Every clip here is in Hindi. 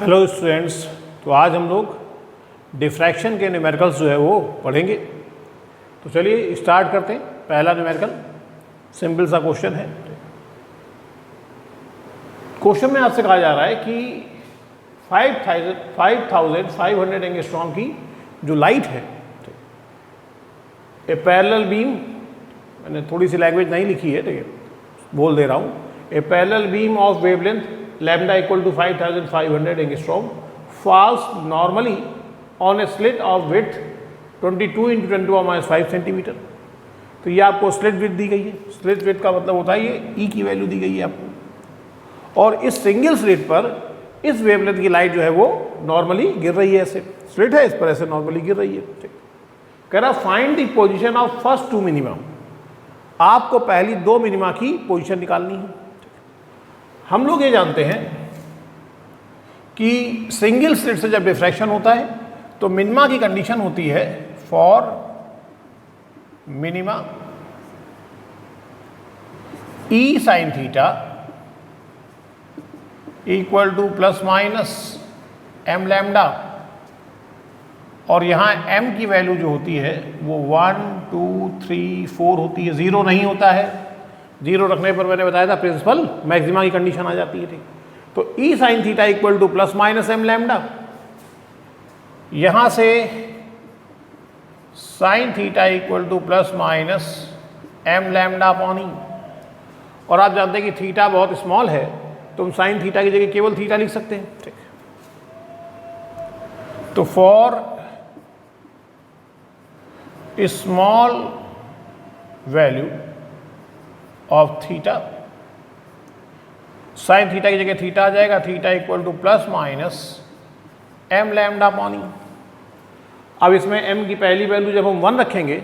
हेलो स्टूडेंट्स, तो आज हम लोग डिफ्रैक्शन के न्यूमेरिकल्स जो है वो पढ़ेंगे। तो चलिए स्टार्ट करते हैं। पहला न्यूमेरिकल सिंपल सा क्वेश्चन है। क्वेश्चन में आपसे कहा जा रहा है कि 5500 एंगस्ट्रॉम की जो लाइट है, ए पैरेलल बीम, मैंने थोड़ी सी लैंग्वेज नहीं लिखी है, ठीक है, बोल दे रहा हूँ। A parallel beam of wavelength lambda equal to 5500 angstrom falls normally on a slit of width 22 into 10 to the minus 5 centimetre. तो ये आपको स्लिट विड्थ दी गई है। स्लिट विड्थ का मतलब होता है ये ई की वैल्यू दी गई है आपको, और इस सिंगल स्लिट पर इस वेवलेंथ की लाइट जो है वो नॉर्मली गिर रही है। ऐसे स्लिट है, इस पर ऐसे नॉर्मली गिर रही है। ठीक, कह रहा find the position of first two minimum. आपको पहली दो मिनिमा की पोजीशन निकालनी है। हम लोग ये जानते हैं कि सिंगल स्लिट से जब डिफ्रैक्शन होता है तो मिनिमा की कंडीशन होती है for minima e sine theta equal to plus minus m lambda, और यहाँ m की वैल्यू जो होती है वो 1 2 3 4 होती है, 0 नहीं होता है। 0 रखने पर मैंने बताया था प्रिंसिपल मैक्सिमा की कंडीशन आ जाती है। ठीक, तो ई sine theta equal to plus minus m lambda, यहां से sine theta equal to plus minus m lambda upon e. और आप जानते हैं कि थीटा बहुत स्मॉल है तो हम साइन थीटा की जगह केवल थीटा लिख सकते हैं। ठीक, तो for small value of theta, sine theta की जगह थीटा आ जाएगा। Theta equal to plus minus m lambda upon e. अब इसमें m की पहली वैल्यू जब हम 1 रखेंगे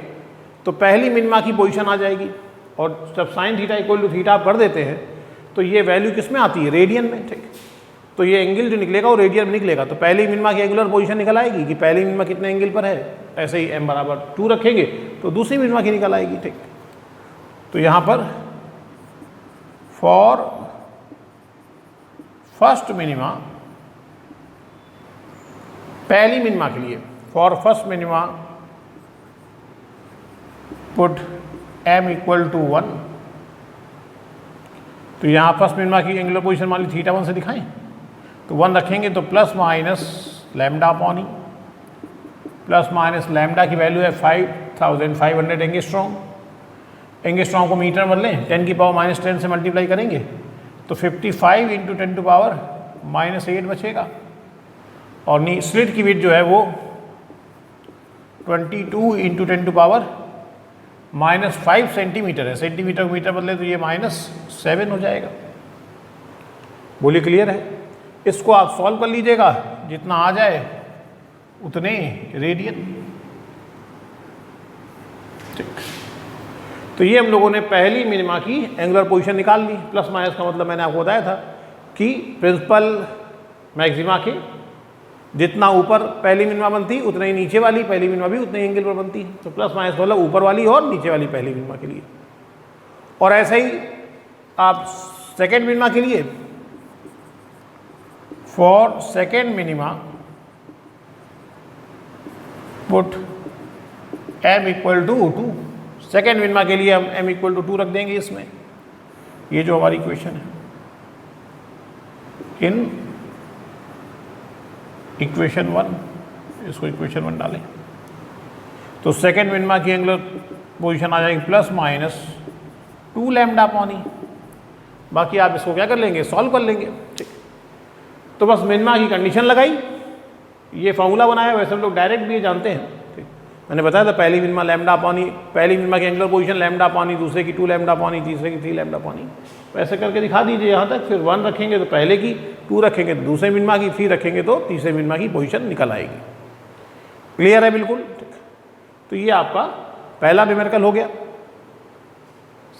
तो पहली मिनिमा की पोजीशन आ जाएगी, और जब sine theta equal to theta आप कर देते हैं तो ये वैल्यू किस में आती है? रेडियन में। ठीक, तो ये एंगल जो निकलेगा वो रेडियन में निकलेगा। तो पहली मिनिमा की एंगुलर पोजीशन निकल आएगी कि पहली मिनिमा कितने एंगल पर है। ऐसे ही m बराबर 2 रखेंगे तो दूसरी मिनिमा की निकल आएगी। ठीक, तो यहाँ पर फॉर फर्स्ट मिनिमा, पहली मिनिमा के लिए for first minima put m equal to 1। तो यहाँ फर्स्ट मिनिमा की एंगुलर पोजीशन मान ली थीटा 1 से दिखाएं तो 1 रखेंगे तो प्लस माइनस लैम्डा अपॉन ई। प्लस माइनस लैम्डा की वैल्यू है 5500 एंगस्ट्रॉम। एंगस्ट्रॉम को मीटर में बदलें, 10 की पावर माइनस 10 से मल्टीप्लाई करेंगे तो 55 इंटू 10 टू पावर माइनस 8 बचेगा। और स्लिट की विड्थ जो है वो 22 into 10 to power minus 5 centimetre है। सेंटीमीटर को मीटर बदले तो ये -7 हो जाएगा। बोलिए क्लियर है? इसको आप सॉल्व कर लीजिएगा, जितना आ जाए उतने रेडियन। ठीक, तो ये हम लोगों ने पहली मिनिमा की एंगुलर पोजीशन निकाल ली। प्लस माइनस का मतलब मैंने आपको बताया था कि प्रिंसिपल मैक्सिमा के जितना ऊपर पहली मिनिमा बनती है उतना ही नीचे वाली पहली मिनिमा भी उतने एंगल पर बनती है। तो प्लस माइनस मतलब ऊपर वाली और नीचे वाली पहली मिनिमा के लिए। और ऐसे ही आप सेकेंड मिनिमा के लिए, for second minima put m equal to 2। Second minima के लिए हम m इक्वल टू 2 रख देंगे इसमें। ये जो हमारी इक्वेशन है, इन इक्वेशन 1, इसको इक्वेशन 1 डालें तो सेकेंड मिनिमा की एंगुलर पोजीशन आ जाएगी प्लस माइनस 2 लैम्डा अपॉन ई। बाकी आप इसको क्या कर लेंगे? सॉल्व कर लेंगे। ठीक, तो बस मिनिमा की कंडीशन लगाई, ये फॉर्मूला बनाया। वैसे हम लोग डायरेक्ट भी ये जानते हैं। ठीक, मैंने बताया था पहली मिनिमा लैम्डा अपॉन ई, पहली मिनिमा की एंगुलर पोजीशन लैम्डा अपॉन ई, दूसरे की 2 लैम्डा अपॉन ई, तीसरे की 3 लैम्डा अपॉन ई। वैसे करके दिखा दीजिए यहाँ तक। फिर 1 रखेंगे तो पहले की, 2 रखेंगे तो दूसरे मिनिमा की, 3 रखेंगे तो तीसरे मिनिमा की पोजीशन निकल आएगी। क्लियर है? बिल्कुल। ठीक, तो ये आपका पहला न्यूमेरिकल हो गया।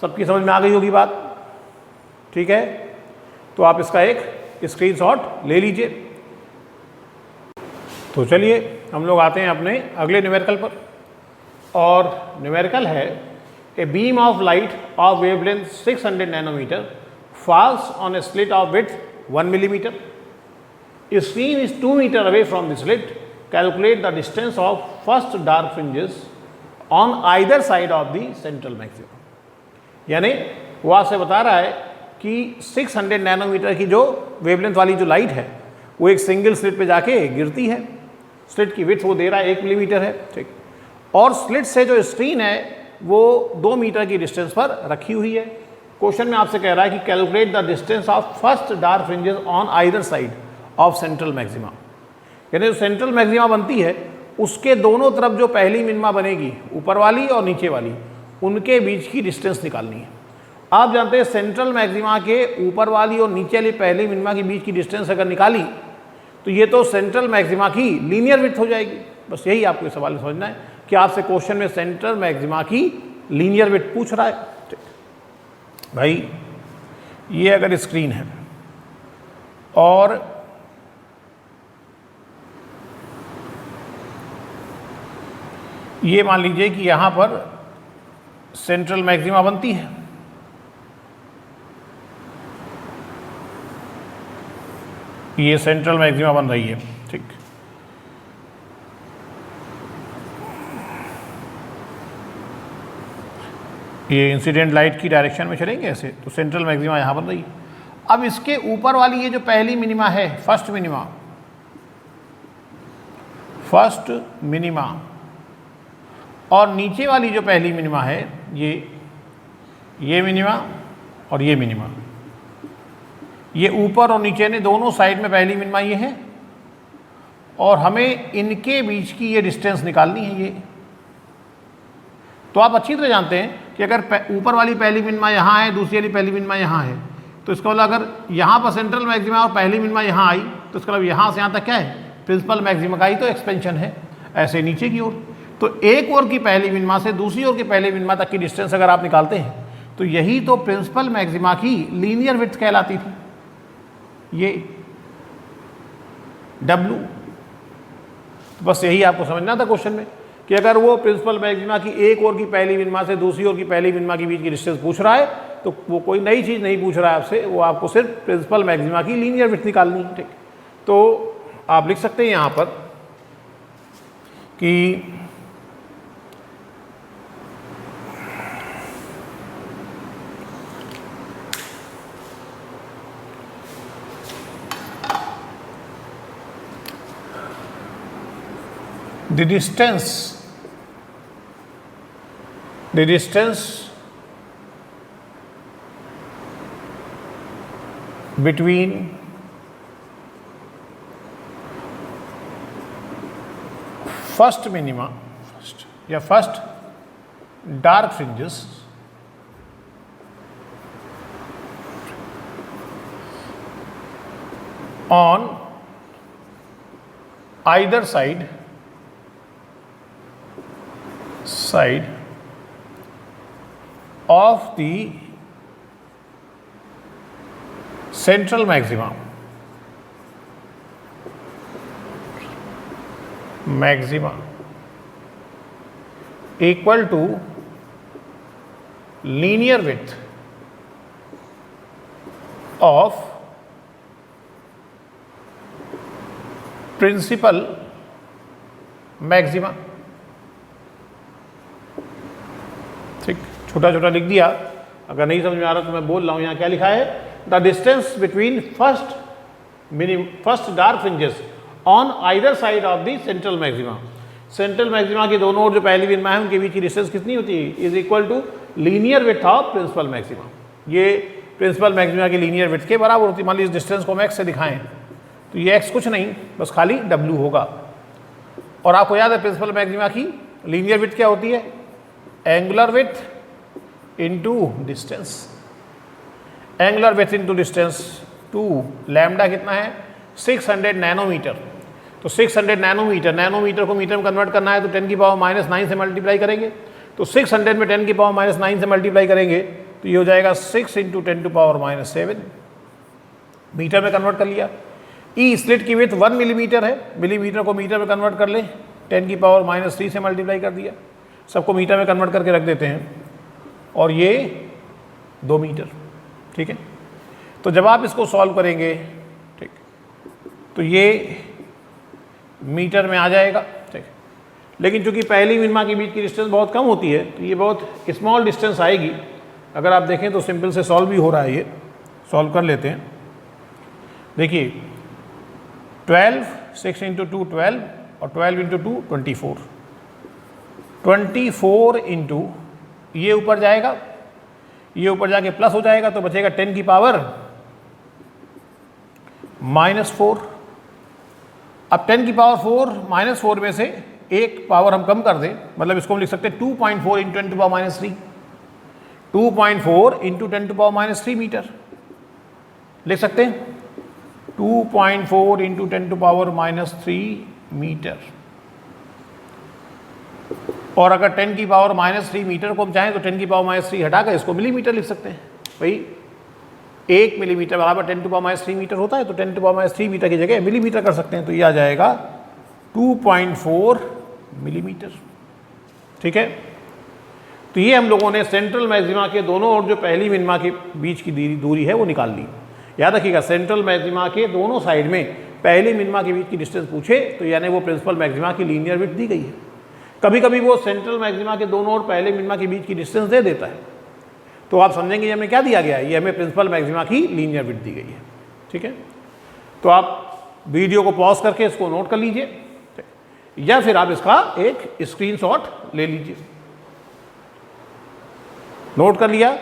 सबकी समझ में आ गई होगी बात? ठीक है, तो आप इसका एक स्क्रीनशॉट ले लीजिए। तो चलिए हम लोग आते हैं अपने अगले न्यूमेरिकल पर, और न्यूमेरिकल है a beam of light of wavelength 600 nanometre falls on a slit of width 1 millimeter। screen is 2 meter away from the slit, calculate the distance of first dark fringes on either side of the central maximum। यानी वो आपसे बता रहा है कि 600 नैनोमीटर की जो वेवलेंथ वाली जो लाइट है वो एक सिंगल स्लिट पे जाके गिरती है। स्लिट की विड्थ वो दे रहा है 1 मिलीमीटर है, ठीक। और स्लिट से जो स्क्रीन है वो 2 मीटर की डिस्टेंस पर रखी हुई है। क्वेश्चन में आपसे कह रहा है कि calculate the distance of first dark fringes on either side of central maxima. यानी जो सेंट्रल मैक्सिमा बनती है उसके दोनों तरफ जो पहली मिनिमा बनेगी, ऊपर वाली और नीचे वाली, उनके बीच की डिस्टेंस निकालनी है। आप जानते हैं सेंट्रल मैक्सिमा के ऊपर वाली और नीचे वाली पहली मिनिमा के बीच की डिस्टेंस अगर निकाली तो ये तो सेंट्रल मैक्सिमा की लीनियर विड्थ हो जाएगी। बस यही आपको इस सवाल में समझना है कि आपसे क्वेश्चन में सेंट्रल मैक्सिमा की लीनियर विड्थ पूछ रहा है। भाई ये अगर स्क्रीन है और ये मान लीजिए कि यहां पर सेंट्रल मैक्सिमा बनती है, ये सेंट्रल मैक्सिमा बन रही है, ठीक। ये इंसिडेंट लाइट की डायरेक्शन में चलेंगे ऐसे, तो सेंट्रल मैक्सिमा यहाँ बन रही है। अब इसके ऊपर वाली ये जो पहली मिनिमा है, फर्स्ट मिनिमा, और नीचे वाली जो पहली मिनिमा है ये मिनिमा और ये मिनिमा, ये ऊपर और नीचे ने दोनों साइड में पहली मिनिमा ये है, और हमें इनके बीच की ये डिस्टेंस निकालनी है। ये तो आप अच्छी तरह जानते हैं कि अगर ऊपर वाली पहली मिनिमा यहाँ है, दूसरी वाली पहली मिनिमा यहाँ है, तो इसका मतलब अगर यहाँ पर सेंट्रल मैक्सिमा और पहली मिनिमा यहाँ आई तो इसका मतलब यहाँ से यहाँ तक क्या है, प्रिंसिपल मैक्सिमा का ही तो एक्सपेंशन है, ऐसे नीचे की ओर। तो एक ओर की पहली मिनिमा से दूसरी ओर की पहली मिनिमा तक की डिस्टेंस अगर आप निकालते हैं तो यही तो प्रिंसिपल मैक्सिमा की लीनियर विड्थ कहलाती थी, ये W। तो बस यही आपको समझना था क्वेश्चन में कि अगर वो प्रिंसिपल मैक्सिमा की एक ओर की पहली मिनिमा से दूसरी ओर की पहली मिनिमा के बीच की डिस्टेंस पूछ रहा है तो वो कोई नई चीज़ नहीं पूछ रहा है आपसे, वो आपको सिर्फ प्रिंसिपल मैक्सिमा की लीनियर विड्थ निकालनी है, ठीक। तो आप लिख सकते हैं यहाँ पर कि the distance between first dark fringes on either side of the central maxima equal to linear width of principal maxima। ठीक, छोटा छोटा लिख दिया, अगर नहीं समझ में आ रहा तो मैं बोल रहा हूँ। यहाँ क्या लिखा है, the distance between first dark fringes on either side of the central maxima. Central maxima के दोनों ओर जो पहली मिनिमा है उनके बीच की डिस्टेंस कितनी होती है, is equal to linear width of principal maxima. ये प्रिंसिपल मैक्सिमा की लीनियर विड्थ के बराबर होती है। मान लीजिए इस डिस्टेंस को हम एक्स से दिखाएं तो ये एक्स कुछ नहीं, बस खाली डब्ल्यू होगा। और आपको याद है प्रिंसिपल मैक्सिमा की लीनियर विड्थ क्या होती है, angular width into distance. Angular width into distance 2 lambda कितना है 600 नैनोमीटर। तो 600 नैनोमीटर को मीटर में कन्वर्ट करना है तो 10 की पावर -9 से मल्टीप्लाई करेंगे। तो 600 में 10 की पावर -9 से मल्टीप्लाई करेंगे तो ये हो जाएगा 6 × 10⁻⁷ मीटर में कन्वर्ट कर लिया। ई स्लिट की विड्थ 1 मिलीमीटर है, मिलीमीटर को मीटर में कन्वर्ट कर ले, 10 की पावर -3 से मल्टीप्लाई कर दिया। सबको मीटर में कन्वर्ट करके रख देते हैं और ये 2 मीटर। ठीक है, तो जब आप इसको सॉल्व करेंगे, ठीक, तो ये मीटर में आ जाएगा, ठीक। लेकिन चूंकि पहली मिनिमा के बीच की डिस्टेंस बहुत कम होती है तो ये बहुत स्मॉल डिस्टेंस आएगी। अगर आप देखें तो सिंपल से सॉल्व भी हो रहा है, ये सॉल्व कर लेते हैं। देखिए 12, 6 इंटू 2 12 और 12 इंटू 2 24, 24 इंटू ये ऊपर जाएगा, ये ऊपर जाके प्लस हो जाएगा तो बचेगा 10 की पावर -4। अब 10 की पावर 4 -4 में से एक पावर हम कम कर दें, मतलब इसको हम लिख सकते हैं 2.4 into 10 to power -3, 2.4 into 10 to power -3 metre लिख सकते हैं, 2.4 इंटू 10 टू पावर -3 मीटर। और अगर 10 की पावर -3 मीटर को हम चाहें तो 10 की पावर -3 हटाकर इसको मिलीमीटर लिख सकते हैं। भाई 1 मिलीमीटर बराबर 10 टू पावर -3 मीटर होता है, तो 10 टू पावर -3 मीटर की जगह मिलीमीटर कर सकते हैं, तो ये आ जाएगा 2.4 मिलीमीटर। ठीक है, तो ये हम लोगों ने सेंट्रल मैक्सिमा के दोनों और जो पहली मिनिमा के बीच की दूरी है वो निकाल ली। याद रखिएगा, सेंट्रल मैक्सिमा के दोनों साइड में पहली मिनिमा के बीच की डिस्टेंस पूछे तो यानी वो प्रिंसिपल मैक्सिमा की लीनियर विड्थ दी गई है। कभी कभी वो सेंट्रल मैक्सिमा के दोनों और पहले मिनिमा के बीच की डिस्टेंस दे देता है, तो आप समझेंगे ये हमें क्या दिया गया है, ये हमें प्रिंसिपल मैक्सिमा की लीनियर विड्थ दी गई है। ठीक है, तो आप वीडियो को पॉज करके इसको नोट कर लीजिए या फिर आप इसका एक स्क्रीनशॉट ले लीजिए। नोट कर लिया,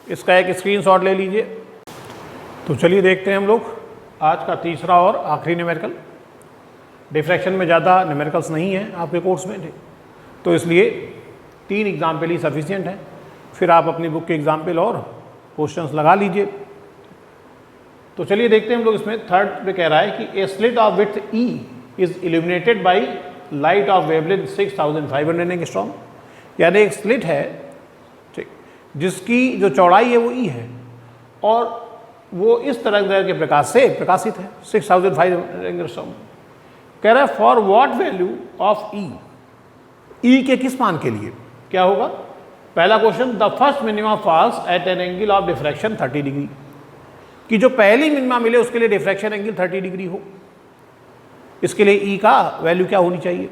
इसका एक स्क्रीनशॉट ले लीजिए। तो चलिए देखते हैं हम लोग आज का तीसरा और आखिरी न्यूमेरिकल। डिफ्रैक्शन में ज़्यादा न्यूमेरिकल्स नहीं है आपके कोर्स में, तो इसलिए 3 एग्जाम्पल ही सफिशिएंट है। फिर आप अपनी बुक के एग्जाम्पल और क्वेश्चंस लगा लीजिए। तो चलिए देखते हैं हम लोग इसमें थर्ड पे कह रहा है कि a slit of width e is illuminated by light of wavelength 6500 angstrom. यानी एक स्लिट है, ठीक, जिसकी जो चौड़ाई है वो ई है और वो इस तरंगदैर्घ्य के प्रकाश से प्रकाशित है 6500 एंगस्ट्रॉम। कह रहा है for what value of e, e के किस मान के लिए क्या होगा। पहला question, the first minima falls at an angle of diffraction 30 degree, कि जो पहली मिनिमा मिले उसके लिए डिफ्रैक्शन एंगल 30 डिग्री हो, इसके लिए ई का वैल्यू क्या होनी चाहिए।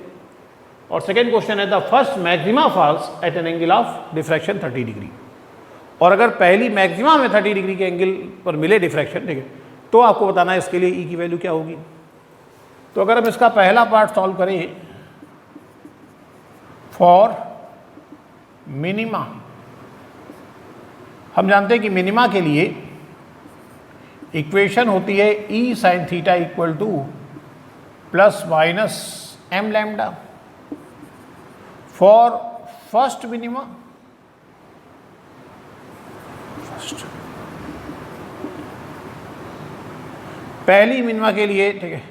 और सेकेंड क्वेश्चन है, the first maxima falls at an angle of diffraction 30 degree, और अगर पहली मैक्सिमा में 30 डिग्री के एंगल पर मिले डिफ्रैक्शन, ठीक है, तो आपको बताना है इसके लिए ई की वैल्यू क्या होगी। तो अगर हम इसका पहला पार्ट सॉल्व करें, फॉर मिनिमा, हम जानते हैं कि मिनिमा के लिए इक्वेशन होती है e sine theta equal to plus minus m lambda. For first minima, पहली मिनिमा के लिए, ठीक है,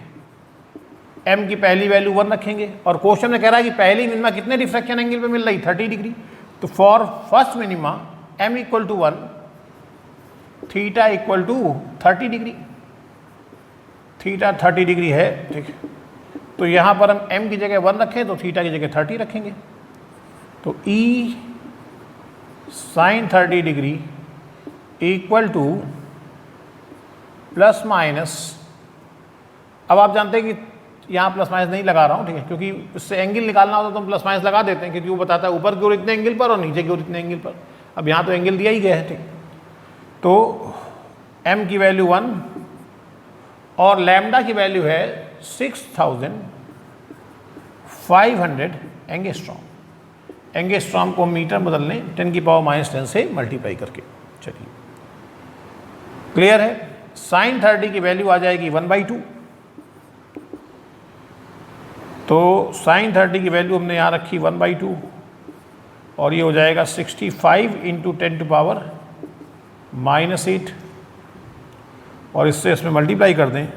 m की पहली वैल्यू 1 रखेंगे और क्वेश्चन में कह रहा है कि पहली मिनिमा कितने डिफ्रैक्शन एंगल पे मिल रही, 30 डिग्री। तो for first minima m equal to 1, theta equal to 30 degree, theta 30 degree है, ठीक है। तो यहाँ पर हम m की जगह 1 रखें तो थीटा की जगह 30 रखेंगे, तो e sine 30 degree equal to plus minus, अब आप जानते हैं कि यहाँ प्लस माइनस नहीं लगा रहा हूँ, ठीक है, क्योंकि इससे एंगल निकालना होता तो हम प्लस माइनस लगा देते हैं, क्योंकि वो बताता है ऊपर की ओर इतने एंगल पर और नीचे की ओर इतने एंगल पर। अब यहाँ तो एंगल दिया ही गया है, ठीक। तो m की वैल्यू 1 और लैम्डा की वैल्यू है 6500 एंगस्ट्रॉम। एंगस्ट्रॉम को मीटर बदल लें 10 की पावर -10 से मल्टीप्लाई करके। चलिए क्लियर है। साइन 30 की वैल्यू आ जाएगी 1/2, तो साइन 30 की वैल्यू हमने यहाँ रखी 1/2 और ये हो जाएगा 65 इंटू 10 टू पावर -8 और इससे इसमें मल्टीप्लाई कर दें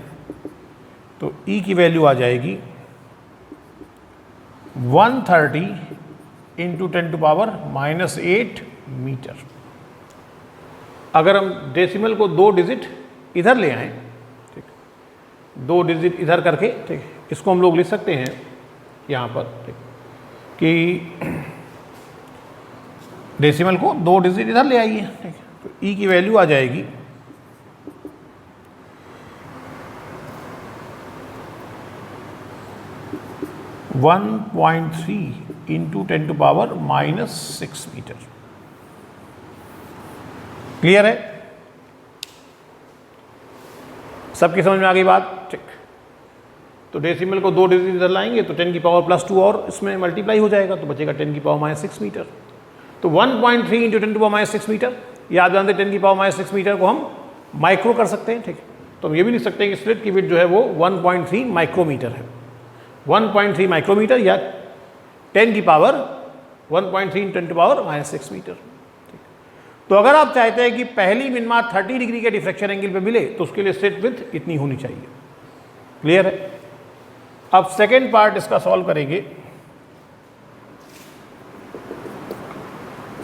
तो ई की वैल्यू आ जाएगी 130 इंटू 10 टू पावर -8 मीटर। अगर हम डेसिमल को 2 डिजिट इधर ले आएँ, ठीक, 2 डिजिट इधर करके, ठीक, इसको हम लोग लिख सकते हैं यहाँ पर, ठीक, कि डेसिमल को 2 डिजिट इधर ले आइए, ठीक, तो ई की वैल्यू आ जाएगी 1.3 इंटू 10⁻⁻6 मीटर। क्लियर है? सबकी समझ में आ गई बात? ठीक। तो डेसिमल को 2 डिजिट इधर लाएंगे तो 10⁻+2 और इसमें मल्टीप्लाई हो जाएगा तो बचेगा 10⁻⁻6 मीटर। तो 1.3 इंटू 10⁻�6 मीटर, या आप जानते 10⁻⁻6 मीटर को हम माइक्रो कर सकते हैं। ठीक है, तो हम ये भी लिख सकते हैं कि स्लिट की विड्थ जो है वो 1.3 माइक्रोमीटर है। 1.3 माइक्रोमीटर या 10⁻1.3 10⁻⁻6 मीटर। तो अगर आप चाहते हैं कि पहली मिनिमा 30 डिग्री के डिफ्रैक्शन एंगल पे मिले तो उसके लिए स्लिट विड्थ इतनी होनी चाहिए। क्लियर है? अब सेकेंड पार्ट इसका सॉल्व करेंगे।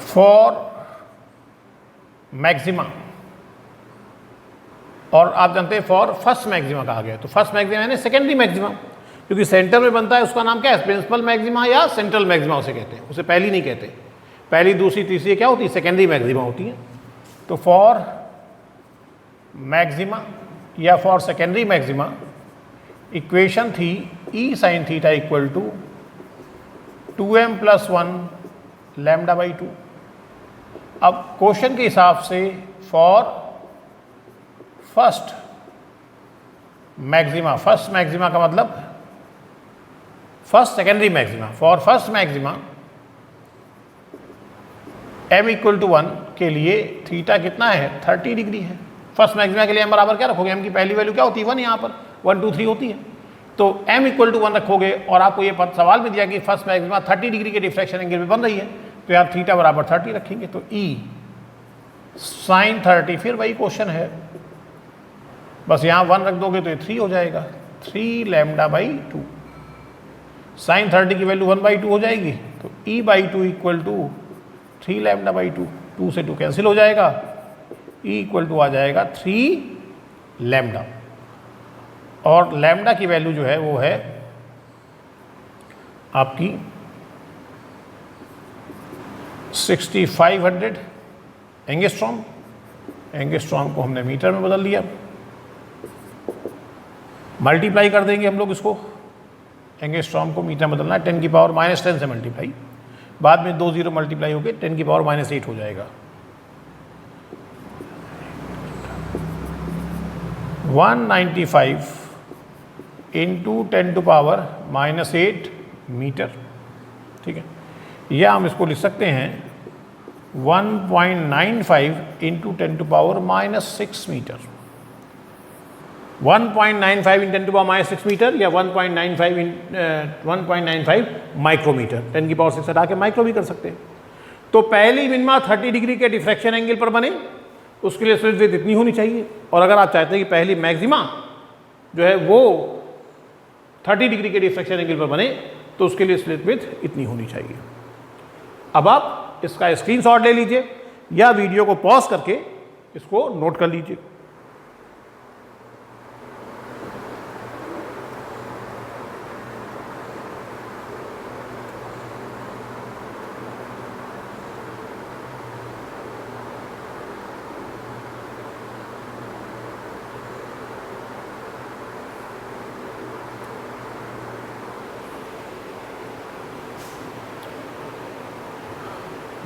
फॉर मैक्सिमा, और आप जानते हैं फॉर फर्स्ट मैक्सिमा कहा गया। तो फर्स्ट मैक्सिमा यानी सेकेंडरी मैक्सिमा, क्योंकि सेंटर में बनता है उसका नाम क्या है? प्रिंसिपल मैक्सिमा या सेंट्रल मैक्सिमा उसे कहते हैं। उसे पहली नहीं कहते, पहली दूसरी तीसरी क्या होती है? सेकेंडरी मैक्सिमा होती है। तो फॉर मैक्सिमा या फॉर सेकेंडरी मैक्सिमा इक्वेशन थी E sin theta equal to 2m+1 λ/2। अब क्वेश्चन के हिसाब से for first maxima, first maxima का मतलब first secondary maxima, for first maxima m = 1 के लिए थीटा कितना है? 30 डिग्री है। फर्स्ट मैक्सिमा के लिए m बराबर क्या रखोगे? m की पहली वैल्यू क्या होती है? 1, यहाँ पर 1 2 3 होती है। तो m = 1 रखोगे और आपको ये सवाल में दिया कि फर्स्ट मैक्सिमा 30 डिग्री के डिफ्रैक्शन एंगल में बन रही है, तो यार थीटा बराबर 30 रखेंगे। तो E sin 30, फिर वही क्वेश्चन है, बस यहाँ 1 रख दोगे तो ये 3 हो जाएगा, 3 λ/2। sin 30 की वैल्यू 1/2 हो जाएगी, तो E/2 इक्वल टू 3 λ/2। 2 से 2 कैंसिल हो जाएगा, E = आ जाएगा 3 लैम्डा। और लैम्डा की वैल्यू जो है वो है आपकी 6500 एंगस्ट्रॉम। एंगस्ट्रॉम को हमने मीटर में बदल दिया, मल्टीप्लाई कर देंगे हम लोग इसको। एंगस्ट्रॉम को मीटर में बदलना है, 10⁻⁻10 से मल्टीप्लाई, बाद में 2 0 मल्टीप्लाई होकर 10⁻⁻8 हो जाएगा। 195 इंटू 10⁻⁻8 मीटर। ठीक है, या हम इसको लिख सकते हैं 1.95 इंटू 10⁻⁻6 मीटर। 1.95 इन 10⁻⁻6 मीटर या 1.95 माइक्रोमीटर। 10⁻6 हटा के माइक्रो भी कर सकते हैं। तो पहली मिनिमा 30 डिग्री के डिफ्रैक्शन एंगल पर बने, उसके लिए स्लिट विड्थ इतनी होनी चाहिए। और अगर आप चाहते हैं कि पहली मैक्सिमा जो है वो 30 डिग्री के डिफ्रैक्शन एंगल पर बने, तो उसके लिए स्लिट विड्थ इतनी होनी चाहिए। अब आप इसका स्क्रीनशॉट ले लीजिए या वीडियो को पॉज करके इसको नोट कर लीजिए।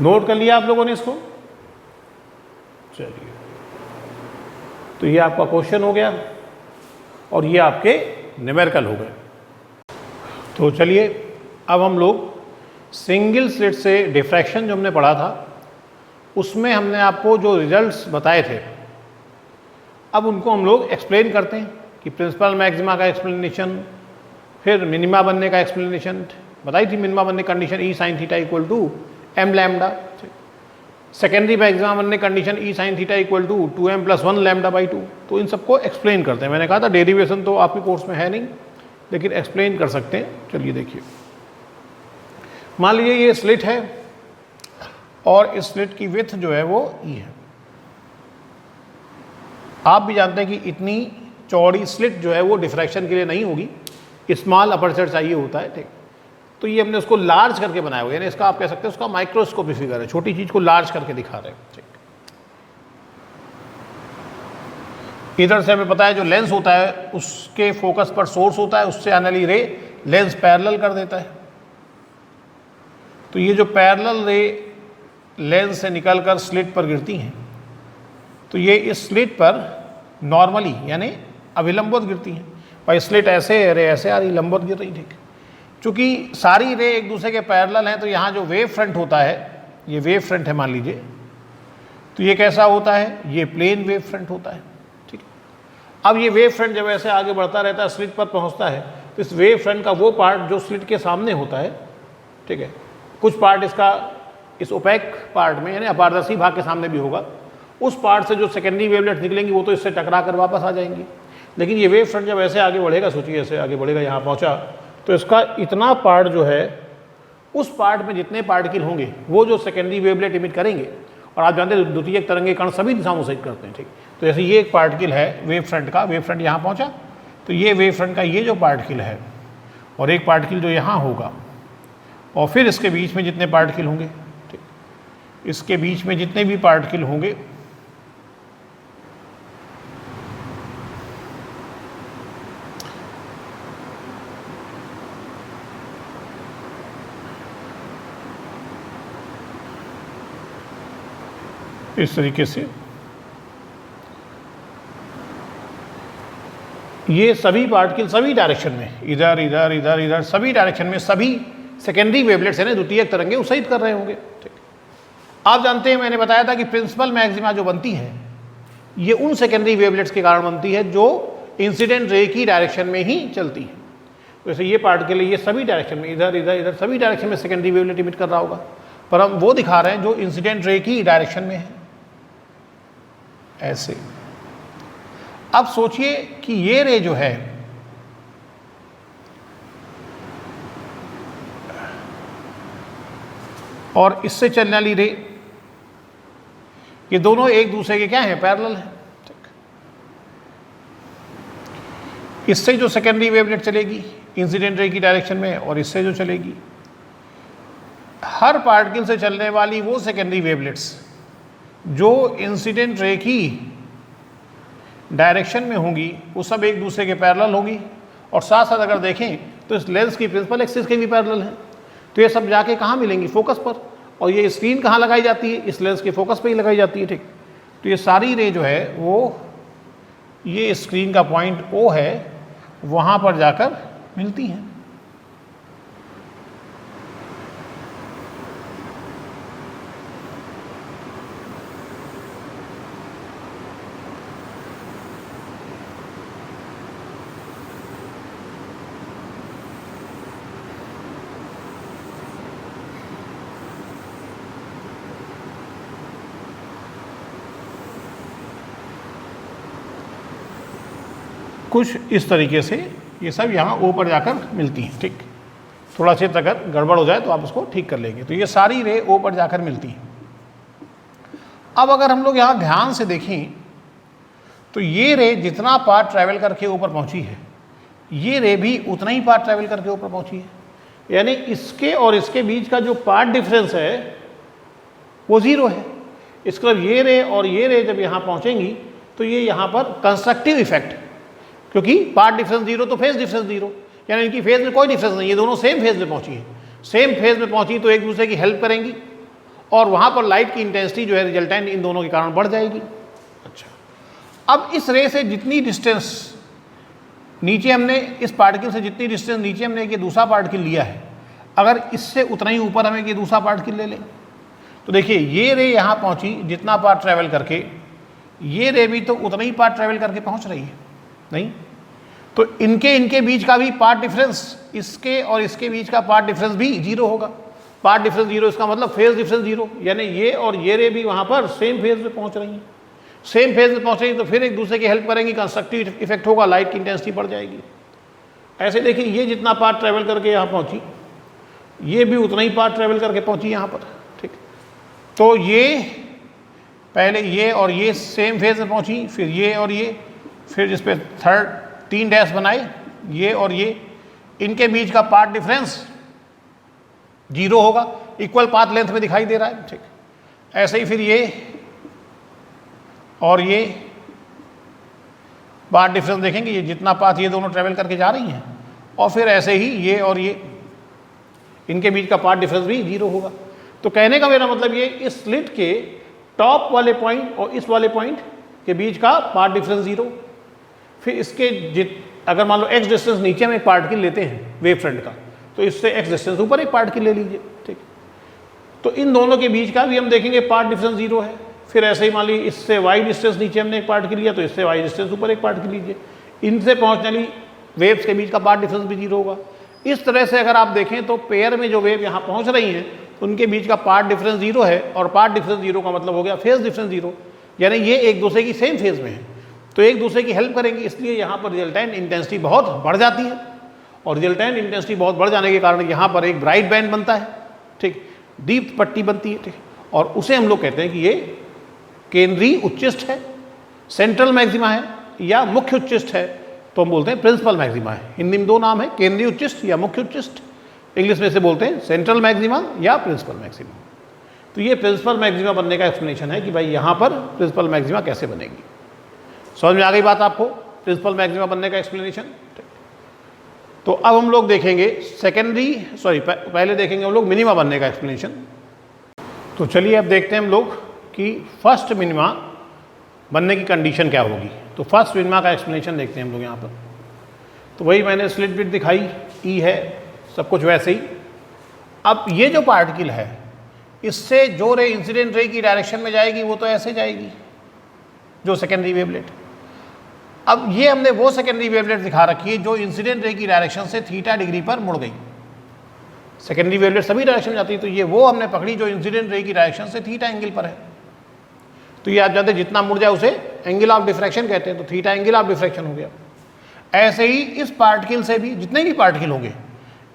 नोट कर लिया आप लोगों ने इसको? चलिए, तो ये आपका क्वेश्चन हो गया और ये आपके न्यूमेरिकल हो गए। तो चलिए अब हम लोग सिंगल स्लिट से डिफ्रैक्शन जो हमने पढ़ा था उसमें हमने आपको जो रिजल्ट्स बताए थे, अब उनको हम लोग एक्सप्लेन करते हैं कि प्रिंसिपल मैक्सिमा का एक्सप्लेनेशन, फिर मिनिमा बनने का एक्सप्लेनेशन बताई थी। मिनिमा बनने condition E sin theta equal to m lambda. Secondary maxima बनने condition E sin theta equal to 2m+1 λ/2। तो इन सबको एक्सप्लेन करते हैं। मैंने कहा था डेरिवेशन तो आपके कोर्स में है नहीं, लेकिन एक्सप्लेन कर सकते हैं। चलिए देखिए, मान लीजिए ये स्लिट है और इस स्लिट की विड्थ जो है वो E है। आप भी जानते हैं कि इतनी चौड़ी स्लिट जो है वो डिफ्रैक्शन के लिए नहीं होगी, स्मॉल अपर्चर चाहिए होता है। ठीक, तो ये हमने उसको लार्ज करके बनाया हुआ है, यानी इसका आप कह सकते हैं उसका माइक्रोस्कोपी फिगर है, छोटी चीज़ को लार्ज करके दिखा रहे हैं। ठीक, इधर से हमें पता है जो लेंस होता है उसके फोकस पर सोर्स होता है, उससे आने वाली रे लेंस पैरेलल कर देता है। तो ये जो पैरेलल रे लेंस से निकलकर स्लिट पर गिरती हैं, तो ये इस स्लिट पर नॉर्मली यानी अभिलंबवत गिरती हैं। भाई स्लिट ऐसे रे ऐसे आ रही, लंबवत गिर रही, ठीक। चूँकि सारी रे एक दूसरे के पैरेलल हैं, तो यहाँ जो वेव फ्रंट होता है, ये वेव फ्रंट है मान लीजिए, तो ये कैसा होता है, ये प्लेन वेव फ्रंट होता है, ठीक। अब ये वेव फ्रंट जब ऐसे आगे बढ़ता रहता है, स्लिट पर पहुँचता है, तो इस वेव फ्रंट का वो पार्ट जो स्लिट के सामने होता है, ठीक है, कुछ पार्ट इसका इस ओपेक पार्ट में यानी अपारदर्शी भाग के सामने भी होगा, उस पार्ट से जो सेकेंडरी वेवलेट निकलेंगी वो तो इससे टकरा कर वापस आ जाएंगी। लेकिन ये वेव फ्रंट जब ऐसे आगे बढ़ेगा, सोचिए ऐसे आगे बढ़ेगा, यहाँ पहुँचा, तो इसका इतना पार्ट जो है, उस पार्ट में जितने पार्टिकल होंगे वो जो सेकेंडरी वेवलेट इमिट करेंगे, और आप जानते हैं द्वितीयक तरंगे कण सभी दिशाओं से करते हैं, ठीक। तो जैसे ये एक पार्टिकल है वेव फ्रंट का, वेव फ्रंट यहाँ पहुँचा, तो ये वेव फ्रंट का ये जो पार्टिकल है और एक पार्टिकल जो यहाँ होगा, और फिर इसके बीच में जितने पार्टिकल होंगे, ठीक, इसके बीच में जितने भी पार्टिकल होंगे इस तरीके से, ये सभी पार्टिकल सभी डायरेक्शन में, इधर इधर इधर इधर सभी डायरेक्शन में सभी सेकेंडरी वेवलेट्स है ना द्वितीयक तरंगे उत्सर्जित कर रहे होंगे, ठीक। आप जानते हैं मैंने बताया था कि प्रिंसिपल मैक्सिमा जो बनती है ये उन सेकेंडरी वेवलेट्स के कारण बनती है जो इंसिडेंट रे की डायरेक्शन में ही चलती है। वैसे ये पार्टिकल ये सभी डायरेक्शन में, इधर इधर इधर सभी डायरेक्शन में सेकेंडरी वेवलेट इमिट कर रहा होगा, पर हम वो दिखा रहे हैं जो इंसिडेंट रे की डायरेक्शन में है, ऐसे। अब सोचिए कि ये रे जो है और इससे चलने वाली रे, ये दोनों एक दूसरे के क्या हैं, पैरेलल हैं, ठीक। इससे जो सेकेंडरी वेवलेट चलेगी इंसिडेंट रे की डायरेक्शन में, और इससे जो चलेगी, हर पार्टिकल से चलने वाली वो सेकेंडरी वेवलेट्स जो इंसिडेंट रे की डायरेक्शन में होंगी वो सब एक दूसरे के पैरेलल होंगी, और साथ साथ अगर देखें तो इस लेंस की प्रिंसिपल एक्सिस के भी पैरेलल हैं। तो ये सब जाके कहाँ मिलेंगी, फोकस पर, और ये स्क्रीन कहाँ लगाई जाती है, इस लेंस के फोकस पे ही लगाई जाती है, ठीक। तो ये सारी रे जो है वो ये स्क्रीन का पॉइंट ओ है, वहाँ पर जाकर मिलती हैं। कुछ इस तरीके से ये सब यहाँ ऊपर जाकर मिलती हैं, ठीक। थोड़ा सा अगर गड़बड़ हो जाए तो आप उसको ठीक कर लेंगे। तो ये सारी रे ऊपर जाकर मिलती हैं। अब अगर हम लोग यहाँ ध्यान से देखें तो ये रे जितना पार्ट ट्रैवल करके ऊपर पहुँची है, ये रे भी उतना ही पार्ट ट्रैवल करके ऊपर पहुँची है, यानी इसके और इसके बीच का जो पार्ट डिफरेंस है वो ज़ीरो है। इसका मतलब ये रे और ये रे जब यहाँ पहुँचेंगी तो ये यहाँ पर कंस्ट्रक्टिव इफेक्ट, क्योंकि पार्ट डिफरेंस जीरो तो फेज डिफरेंस जीरो, यानी इनकी फेज में कोई डिफरेंस नहीं, ये दोनों सेम फेज में पहुंची है। सेम फेज में पहुंची तो एक दूसरे की हेल्प करेंगी, और वहां पर लाइट की इंटेंसिटी जो है रिजल्टेंट इन दोनों के कारण बढ़ जाएगी। अच्छा, अब इस रे से जितनी डिस्टेंस नीचे हमने, इस पार्टिकल से जितनी डिस्टेंस नीचे हमने ये दूसरा पार्टिकल लिया है, अगर इससे उतना ही ऊपर हमें ये दूसरा पार्टिकल ले लें तो देखिए ये रे यहाँ पहुँची जितना पार्ट ट्रैवल करके, ये रे भी तो उतना ही पार्ट ट्रैवल करके पहुँच रही है, नहीं? तो इनके बीच का भी पार्ट डिफरेंस, इसके और इसके बीच का पार्ट डिफरेंस भी जीरो होगा। पार्ट डिफरेंस जीरो, इसका मतलब फेज डिफरेंस जीरो, यानी ये और ये रे भी वहाँ पर सेम फेज में पहुँच रही हैं। सेम फेज में पहुँचेंगी तो फिर एक दूसरे की हेल्प करेंगी, कंस्ट्रक्टिव इफेक्ट होगा, लाइट की इंटेंसिटी बढ़ जाएगी। ऐसे देखिए ये जितना पार्ट ट्रैवल करके यहाँ पहुँची, ये भी उतना ही पार्ट ट्रैवल करके पहुँची यहाँ पर, ठीक। तो ये पहले ये और ये सेम फेज में पहुँची, फिर ये और ये, फिर जिस पे थर्ड 3 डैश बनाए, ये और ये, इनके बीच का पार्ट डिफरेंस जीरो होगा, इक्वल पाथ लेंथ में दिखाई दे रहा है, ठीक। ऐसे ही फिर ये और ये पार्ट डिफरेंस देखेंगे, ये जितना पाथ ये दोनों ट्रेवल करके जा रही हैं और फिर ऐसे ही ये और ये, इनके बीच का पाथ डिफरेंस भी 0 होगा। तो कहने का मेरा मतलब ये, इस स्लिट के टॉप वाले पॉइंट और इस वाले पॉइंट के बीच का पाथ डिफरेंस 0। फिर इसके अगर मान लो x डिस्टेंस नीचे में एक पार्टिकल लेते हैं वेव फ्रंट का, तो इससे x डिस्टेंस ऊपर एक पार्टिकल ले लीजिए, ठीक। तो इन दोनों के बीच का भी हम देखेंगे पाथ डिफरेंस 0 है। फिर ऐसे ही मान लीजिए इससे y डिस्टेंस नीचे हमने एक पार्टिकल लिया, तो इससे y डिस्टेंस ऊपर एक पार्टिकल लीजिए, इनसे पहुंचने वाली वेव्स के बीच का पाथ डिफरेंस भी 0 होगा। इस तरह से अगर आप देखें तो पेयर में जो वेव यहाँ पहुँच रही हैं उनके बीच का पाथ डिफरेंस 0 है, और पाथ डिफरेंस 0 का मतलब हो गया फेज डिफरेंस 0, यानी ये एक दूसरे की सेम फेज में है, तो एक दूसरे की हेल्प करेंगे, इसलिए यहाँ पर रिजल्टेंट इंटेंसिटी बहुत बढ़ जाती है। और रिजल्टेंट इंटेंसिटी बहुत बढ़ जाने के कारण यहाँ पर एक ब्राइट बैंड बनता है, ठीक, दीप्त पट्टी बनती है, ठीक, और उसे हम लोग कहते हैं कि ये केंद्रीय उच्चिष्ट है, सेंट्रल मैक्सिमा है या मुख्य उच्चिष्ट है, तो हम बोलते हैं प्रिंसिपल मैक्सिमा है। हिंदी में दो नाम है, केंद्रीय उच्चिष्ट या मुख्य उच्चिष्ट, इंग्लिश में से बोलते हैं सेंट्रल मैक्सिमा या प्रिंसिपल मैक्सिमा। तो ये प्रिंसिपल मैक्सिमा बनने का एक्सप्लेनेशन है कि भाई यहाँ पर प्रिंसिपल मैक्सिमा कैसे बनेगी। समझ में आ गई बात आपको, प्रिंसिपल मैक्सिमा बनने का एक्सप्लेनेशन। तो अब हम लोग देखेंगे पहले देखेंगे हम लोग मिनिमा बनने का एक्सप्लेनेशन। तो चलिए अब देखते हैं हम लोग कि फर्स्ट मिनिमा बनने की कंडीशन क्या होगी। तो फर्स्ट मिनिमा का एक्सप्लेनेशन देखते हैं हम लोग यहाँ पर। तो वही मैंने स्लिट बिट दिखाई, ई है, सब कुछ वैसे ही। अब ये जो पार्टिकल है, इससे जो रे इंसिडेंट रे की डायरेक्शन में जाएगी वो तो ऐसे जाएगी, जो सेकेंडरी वेवलेट। अब ये हमने वो सेकेंडरी वेवलेट दिखा रखी है जो इंसिडेंट रे की डायरेक्शन से थीटा डिग्री पर मुड़ गई। सेकेंडरी वेवलेट सभी डायरेक्शन में जाती है, तो ये वो हमने पकड़ी जो इंसिडेंट रे की डायरेक्शन से थीटा एंगल पर है। तो ये आप जानते हैं जितना मुड़ जाए उसे एंगल ऑफ डिफ्रैक्शन कहते हैं, तो थीटा एंगल ऑफ डिफ्रैक्शन हो गया। ऐसे ही इस पार्टिकल से भी जितने भी पार्टिकल होंगे,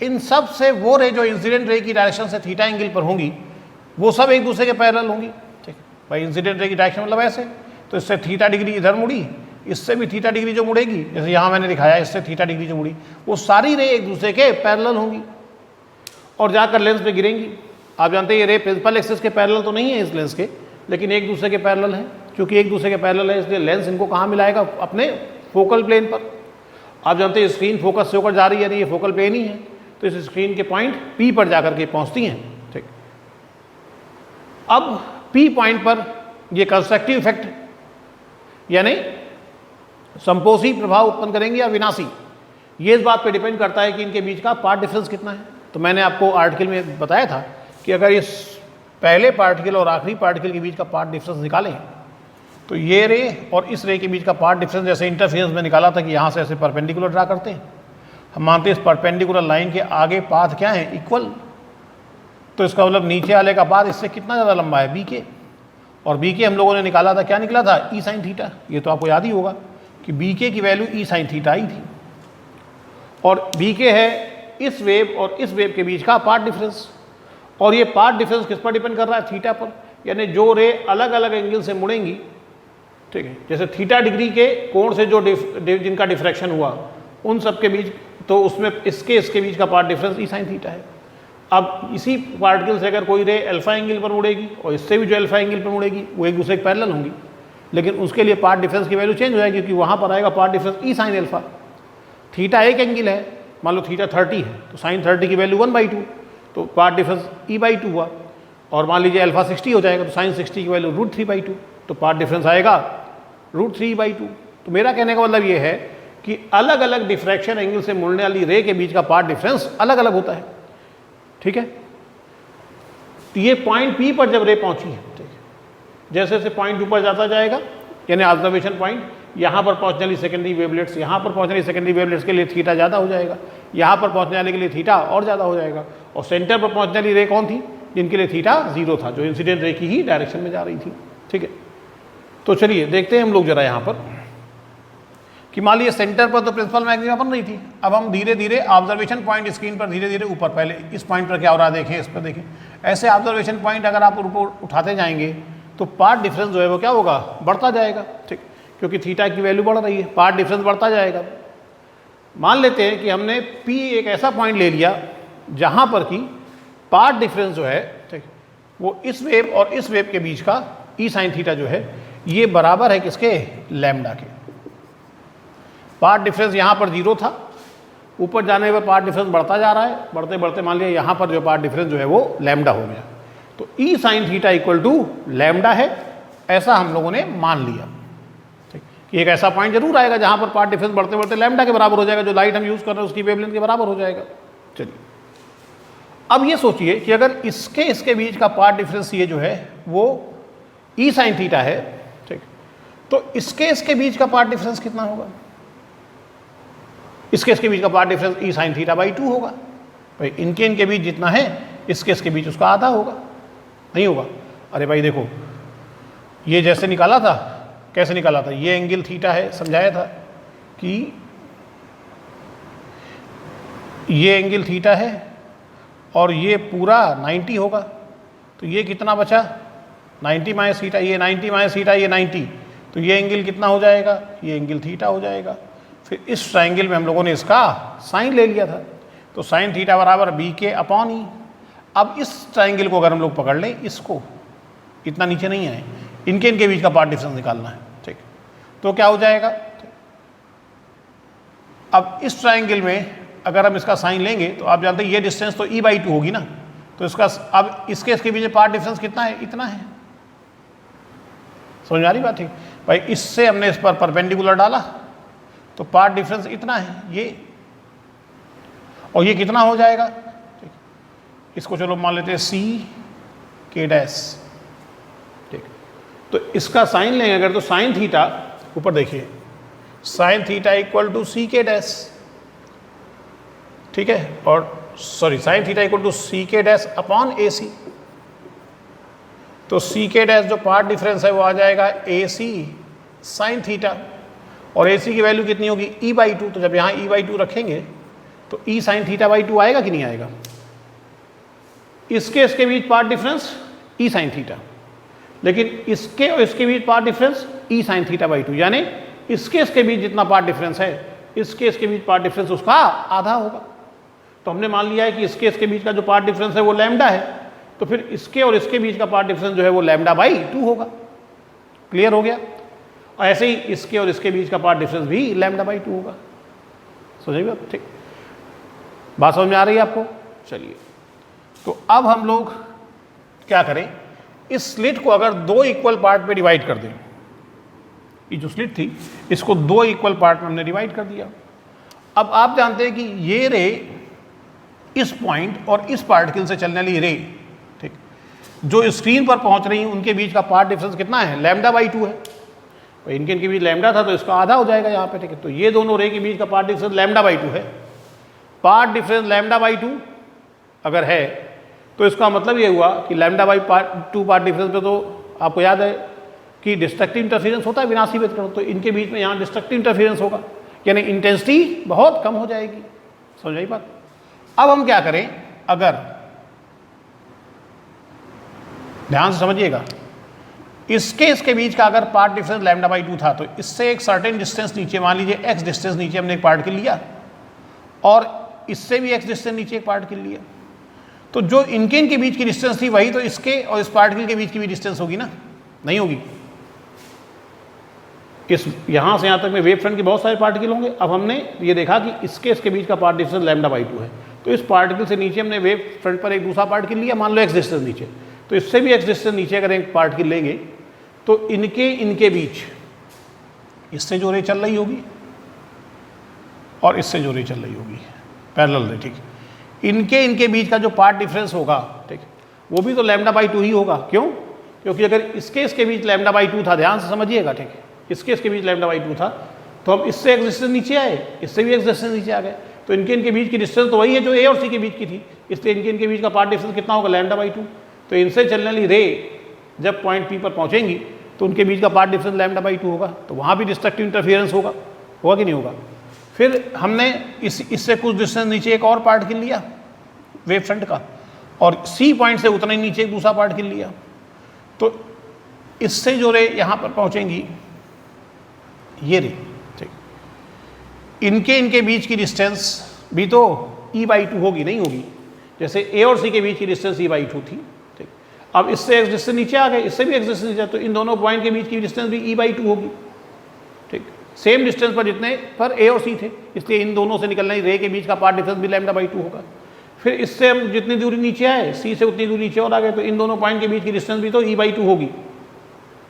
इन सब से वो रे जो इंसिडेंट रे की डायरेक्शन से थीटा एंगल पर होंगी वो सब एक दूसरे के पैरेलल होंगी, ठीक। भाई इंसिडेंट रे की डायरेक्शन मतलब ऐसे, तो इससे थीटा डिग्री इधर मुड़ी, इससे भी थीटा डिग्री जो मुड़ेगी, जैसे यहाँ मैंने दिखाया इससे थीटा डिग्री जो मुड़ी, वो सारी रे एक दूसरे के पैरेलल होंगी और जाकर लेंस पे गिरेंगी। आप जानते हैं ये रे प्रिंसिपल एक्सिस के पैरेलल तो नहीं है इस लेंस के, लेकिन एक दूसरे के पैरेलल हैं। क्योंकि एक दूसरे के पैरेलल है इसलिए लेंस इनको कहाँ मिलाएगा, अपने फोकल प्लेन पर। आप जानते हैं स्क्रीन फोकस से होकर जा रही है, यानी ये फोकल प्लेन ही है, तो इस स्क्रीन के पॉइंट पी पर जाकर के पहुँचती हैं, ठीक। अब पी पॉइंट पर ये कंस्ट्रक्टिव इफेक्ट यानी संपोषी प्रभाव उत्पन्न करेंगे या विनाशी, ये इस बात पे डिपेंड करता है कि इनके बीच का पाथ डिफरेंस कितना है। तो मैंने आपको आर्टिकल में बताया था कि अगर इस पहले पार्टिकल और आखिरी पार्टिकल के बीच का पाथ डिफरेंस निकालें तो ये रे और इस रे के बीच का पाथ डिफरेंस जैसे इंटरफेरेंस में निकाला था कि यहाँ से ऐसे परपेंडिकुलर ड्रा करते हैं, हम मानते हैं इस परपेंडिकुलर लाइन के आगे पाथ क्या है, इक्वल। तो इसका मतलब नीचे वाले का पाथ इससे कितना ज़्यादा लंबा है, बी के, और बी के हम लोगों ने निकाला था, क्या निकला था, ई साइन थीटा। ये तो आपको याद ही होगा कि बी के की वैल्यू ई साइन थीटा ही थी, और बी के है इस वेव और इस वेव के बीच का पाथ डिफरेंस, और ये पाथ डिफरेंस किस पर डिपेंड कर रहा है, थीटा पर। यानी जो रे अलग अलग एंगल से मुड़ेंगी, ठीक है, जैसे थीटा डिग्री के कोण से जो जिनका डिफ्रैक्शन हुआ उन सब के बीच, तो उसमें इसके बीच का path difference E sine theta है। अब इसी पार्टिकल से अगर कोई रे अल्फा एंगल पर मुड़ेगी और इससे भी जो अल्फा एंगल पर मुड़ेगी वो एक दूसरे के पैरेलल होंगी, लेकिन उसके लिए पाथ डिफरेंस की वैल्यू चेंज हो जाएगी, क्योंकि वहाँ पर आएगा path difference E sine alpha. Theta एक एंगल है, मान लो थीटा 30 है, तो साइन 30 की वैल्यू 1/2, तो पाथ डिफरेंस e/2 हुआ। और मान लीजिए अल्फा 60 हो जाएगा, तो साइन 60 की वैल्यू √3/2, तो पाथ डिफरेंस आएगा √3/2। तो मेरा कहने का मतलब ये है कि अलग अलग डिफ्रैक्शन एंगल से मुड़ने वाली रे के बीच का पाथ डिफरेंस अलग अलग होता है, ठीक है। तो ये पॉइंट पी पर जब रे पहुंची है, ठीक है, जैसे जैसे पॉइंट ऊपर जाता जाएगा, यानी ऑब्जर्वेशन पॉइंट, यहाँ पर पहुँचने वाली सेकेंडरी वेवलेट्स, यहाँ पर पहुँचने वाली सेकेंडरी वेवलेट्स के लिए थीटा ज़्यादा हो जाएगा, यहाँ पर पहुँचने वाले के लिए थीटा और ज़्यादा हो जाएगा, और सेंटर पर पहुँचने वाली रे कौन थी, जिनके लिए थीटा 0 था, जो इंसिडेंट रे की ही डायरेक्शन में जा रही थी, ठीक है। तो चलिए देखते हैं हम लोग जरा यहाँ पर कि मान लीजिए सेंटर पर तो प्रिंसिपल मैक्सिमा बन रही थी। अब हम धीरे धीरे ऑब्जर्वेशन पॉइंट स्क्रीन पर धीरे धीरे ऊपर, पहले इस पॉइंट पर क्या हो रहा है देखें, इस पर देखें, ऐसे ऑब्जर्वेशन पॉइंट अगर आप ऊपर उठाते जाएंगे तो पाथ डिफरेंस जो है वो क्या होगा, बढ़ता जाएगा, ठीक, क्योंकि थीटा की वैल्यू बढ़ रही है, पाथ डिफरेंस बढ़ता जाएगा। मान लेते हैं कि हमने पी एक ऐसा पॉइंट ले लिया जहाँ पर कि पाथ डिफरेंस जो है, ठीक, वो इस वेव और इस वेव के बीच का ई साइन थीटा जो है ये बराबर है किसके, लैम्डा के। पाथ डिफरेंस यहाँ पर 0 था, ऊपर जाने पर पाथ डिफरेंस बढ़ता जा रहा है, बढ़ते बढ़ते मान लिया यहाँ पर जो पाथ डिफरेंस जो है वो लैम्डा हो गया, तो ई sine theta equal to lambda है, ऐसा हम लोगों ने मान लिया। ठीक, कि एक ऐसा पॉइंट जरूर आएगा जहाँ पर पाथ डिफरेंस बढ़ते बढ़ते लैम्डा के बराबर हो जाएगा, जो लाइट हम यूज़ कर रहे हैं उसकी वेवलेंथ के बराबर हो जाएगा। चलिए अब ये सोचिए कि अगर इसके बीच का पाथ डिफरेंस ये जो है वो ई साइन थीटा है, ठीक, तो इसके बीच का पाथ डिफरेंस कितना होगा? इसके बीच का path difference E sine theta by 2 होगा। भाई इनके बीच जितना है इसके बीच उसका आधा होगा, नहीं होगा? अरे भाई देखो, ये जैसे निकाला था, कैसे निकाला था? ये एंगल थीटा है, समझाया था कि ये एंगल थीटा है और ये पूरा 90 होगा, तो ये कितना बचा? 90 माइनस थीटा, ये 90 माइनस थीटा, ये 90, तो ये एंगल कितना हो जाएगा? ये एंगल थीटा हो जाएगा। फिर इस ट्राइंगल में हम लोगों ने इसका साइन ले लिया था, तो साइन थीटा बराबर बी के अपॉन ई। अब इस ट्राइंगल को अगर हम लोग पकड़ लें, इसको इतना नीचे नहीं आए, इनके बीच का पाथ डिफरेंस निकालना है, ठीक, तो क्या हो जाएगा? अब इस ट्राइंगल में अगर हम इसका साइन लेंगे तो आप जानते हैं ये डिस्टेंस तो ई बाई 2 होगी ना, तो इसका अब इसके बीच पाथ डिफरेंस कितना है? इतना है। समझ आ रही बात है भाई? इससे हमने इस पर परपेंडिकुलर डाला तो पाथ डिफरेंस इतना है ये, और ये कितना हो जाएगा? ठीक, इसको चलो मान लेते हैं सी के डैश, ठीक, तो इसका साइन लेंगे अगर, तो साइन थीटा, ऊपर देखिए, sine theta equal to C के डैश, ठीक है, और sorry sine theta equal to C के डैश अपॉन ए सी, तो सी के डैश जो पाथ डिफरेंस है वो आ जाएगा ए सी साइन थीटा, और ए सी की वैल्यू कितनी होगी? ई बाई 2, तो जब यहाँ ई बाई 2 रखेंगे तो ई साइन थीटा बाई 2 आएगा कि नहीं आएगा? इसके बीच path difference E sine theta, लेकिन इसके और इसके बीच path difference E sine theta by 2, यानी इसके बीच जितना पाथ डिफरेंस है इसके बीच पाथ डिफरेंस उसका आधा होगा। तो हमने मान लिया है कि इसके बीच का जो पाथ डिफरेंस है वो लैम्डा है, तो फिर इसके और इसके बीच का पाथ डिफरेंस जो है वो लैम्डा बाई 2 होगा। क्लियर हो गया? और ऐसे ही इसके और इसके बीच का पाथ डिफरेंस भी लैम्डा बाई 2 होगा। समझिए आप? ठीक, बात समझ में आ रही है आपको? चलिए, तो अब हम लोग क्या करें, इस स्लिट को अगर 2 इक्वल पार्ट में डिवाइड कर दें, ये जो स्लिट थी इसको 2 इक्वल पार्ट में हमने डिवाइड कर दिया। अब आप जानते हैं कि ये रे इस पॉइंट और इस पार्टिकल से चलने वाली रे, ठीक, जो स्क्रीन पर पहुंच रही हैं उनके बीच का पाथ डिफरेंस कितना है? लैम्डा बाई 2 है। इनके बीच लैम्डा था तो इसका आधा हो जाएगा यहाँ पे, ठीक है, तो ये दोनों रे के बीच का पाथ डिफरेंस लैम्डा बाई 2 है। पाथ डिफरेंस लैम्डा बाई 2 अगर है तो इसका मतलब ये हुआ कि लैम्डा बाई 2 पाथ डिफरेंस पे तो आपको याद है कि डिस्ट्रक्टिव इंटरफेरेंस होता है विनाशी व्यतिकरण, तो इनके बीच में यहाँ डिस्ट्रक्टिव इंटरफेरेंस होगा, यानी इंटेंसिटी बहुत कम हो जाएगी। समझ आई बात? अब हम क्या करें, अगर ध्यान से समझिएगा, इसके बीच का अगर पाथ डिफरेंस लैम्डा बाई 2 था तो इससे एक सर्टेन डिस्टेंस नीचे, मान लीजिए एक्स डिस्टेंस नीचे हमने एक पार्टिकल लिया और इससे भी एक्स डिस्टेंस नीचे एक पार्टिकल लिया, तो जो इनके बीच की डिस्टेंस थी वही तो इसके और इस पार्टिकल के बीच की भी डिस्टेंस होगी ना? नहीं होगी? इस यहाँ से यहाँ तक में वेव फ्रंट के बहुत सारे पार्टिकल होंगे। अब हमने ये देखा कि इसके बीच का पाथ डिफरेंस लैम्डा बाई 2 है, तो इस पार्टिकल से नीचे हमने वेव फ्रंट पर एक दूसरा पार्टिकल लिया, मान लो एक्स डिस्टेंस नीचे, तो इससे भी एक्स डिस्टेंस नीचे अगर एक पार्टिकल लेंगे तो इनके बीच इससे जो रे चल रही होगी और इससे जो रे चल रही होगी पैरेलल रे, ठीक, इनके बीच का जो पाथ डिफरेंस होगा, ठीक, वो भी तो लैम्डा बाई 2 ही होगा। क्यों? क्योंकि अगर इसके बीच लैम्डा बाई 2 था, ध्यान से समझिएगा, ठीक है, इसके बीच लैम्डा बाई 2 था, तो हम इससे एक्स डिस्टेंस नीचे आए, इससे भी एक्स डिस्टेंस नीचे आ गए, तो इनके बीच की डिस्टेंस तो वही है जो ए और सी के बीच की थी, इसलिए इनके बीच का पाथ डिफरेंस कितना होगा? Lambda by 2। तो इनसे चलने वाली रे जब पॉइंट पी पर पहुंचेंगी तो उनके बीच का पाथ डिफरेंस लैम्डा बाई 2 होगा, तो वहाँ भी डिस्ट्रक्टिव इंटरफेरेंस होगा कि नहीं होगा? फिर हमने इससे कुछ डिस्टेंस नीचे एक और पार्टिकल लिया वेव फ्रंट का, और सी पॉइंट से उतना ही नीचे एक दूसरा पार्टिकल लिया, तो इससे जो रे यहाँ पर पहुँचेंगी ये रे, ठीक, इनके बीच की डिस्टेंस भी तो ई बाई 2 होगी, नहीं होगी? जैसे ए और सी के बीच की डिस्टेंस ई बाई 2 थी, ठीक, अब इससे एक्स डिस्टेंस नीचे आ गए, इससे भी एक्स डिस्टेंस नीचे, तो इन दोनों पॉइंट के बीच की डिस्टेंस भी ई बाई 2 होगी, ठीक। सेम डिस्टेंस पर जितने पर ए और सी थे, इसलिए इन दोनों से निकलने रे के बीच का पाथ डिफरेंस भी λ/2 होगा। फिर इससे हम जितनी दूरी नीचे आए, सी से उतनी दूरी नीचे और आ गए, तो इन दोनों पॉइंट के बीच की डिस्टेंस भी तो e/2 होगी।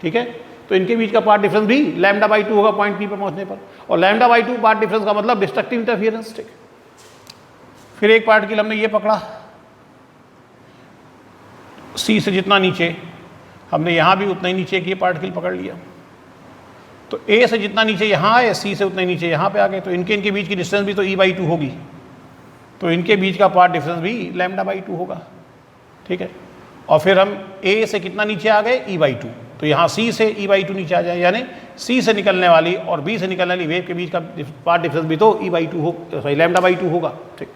ठीक है, तो इनके बीच का पाथ डिफरेंस भी λ/2 होगा पॉइंट पी पर पहुंचने पर, और λ/2 पाथ डिफरेंस का मतलब डिस्ट्रक्टिव इंटरफियरेंस। ठीक, फिर एक पार्टिकल हमने ये पकड़ा सी से जितना नीचे, हमने यहाँ भी उतना ही नीचे एक ये पार्टिकल पकड़ लिया, तो ए से जितना नीचे यहाँ आए, सी से उतना ही नीचे यहाँ पे आ गए, तो इनके बीच की डिस्टेंस भी तो e/2 होगी, तो इनके बीच का पाथ डिफरेंस भी λ/2 होगा। ठीक है, और फिर हम ए से कितना नीचे आ गए, e/2, तो यहाँ सी से e/2 नीचे आ जाए, यानी सी से निकलने वाली और बी से निकलने वाली वेव के बीच का पाथ डिफरेंस भी तो e/2 हो, सॉरी λ/2 होगा। ठीक,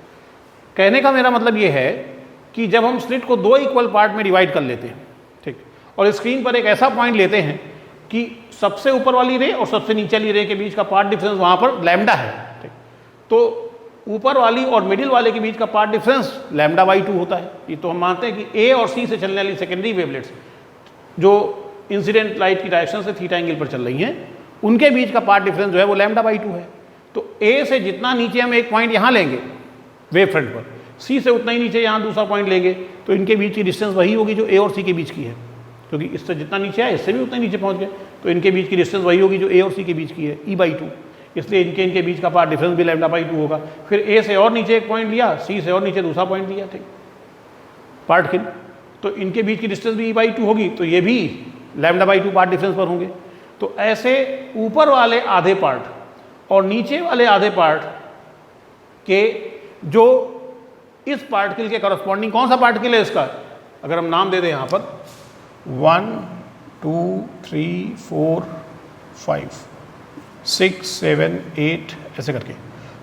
कहने का मेरा मतलब ये है कि जब हम स्लिट को दो इक्वल पार्ट में डिवाइड कर लेते हैं, ठीक, और स्क्रीन पर एक ऐसा पॉइंट लेते हैं कि सबसे ऊपर वाली रे और सबसे नीचे वाली रे के बीच का पाथ डिफरेंस वहाँ पर लैम्डा है, ठीक, तो ऊपर वाली और मिडिल वाले के बीच का पाथ डिफरेंस λ/2 होता है। ये तो हम मानते हैं कि ए और सी से चलने वाली सेकेंडरी वेवलेट्स जो इंसिडेंट लाइट की डायरेक्शन से थीटा एंगल पर चल रही हैं, उनके बीच का पाथ डिफरेंस जो है वो λ/2 है। तो ए से जितना नीचे हम एक पॉइंट यहाँ लेंगे वेव फ्रंट पर, सी से उतना ही नीचे यहाँ दूसरा पॉइंट लेंगे, तो इनके बीच की डिस्टेंस वही होगी जो ए और सी के बीच की है, क्योंकि इससे जितना नीचे आए इससे भी उतना ही नीचे पहुँच गए, तो इनके बीच की डिस्टेंस वही होगी जो ए और सी के बीच की है, e/2, इसलिए इनके बीच का पाथ डिफरेंस भी λ/2 होगा। फिर ए से और नीचे एक पॉइंट लिया, सी से और नीचे दूसरा पॉइंट लिया, ठीक, पार्टिकल, तो इनके बीच की डिस्टेंस भी e/2 होगी, तो ये भी λ/2 पाथ डिफरेंस पर होंगे। तो ऐसे ऊपर वाले आधे पार्ट और नीचे वाले आधे पार्ट के जो इस पार्टिकल के करस्पॉन्डिंग कौन सा पार्टिकल है इसका, अगर हम नाम दे दें यहाँ पर 1 2 3 4 5 6 7 8 ऐसे करके,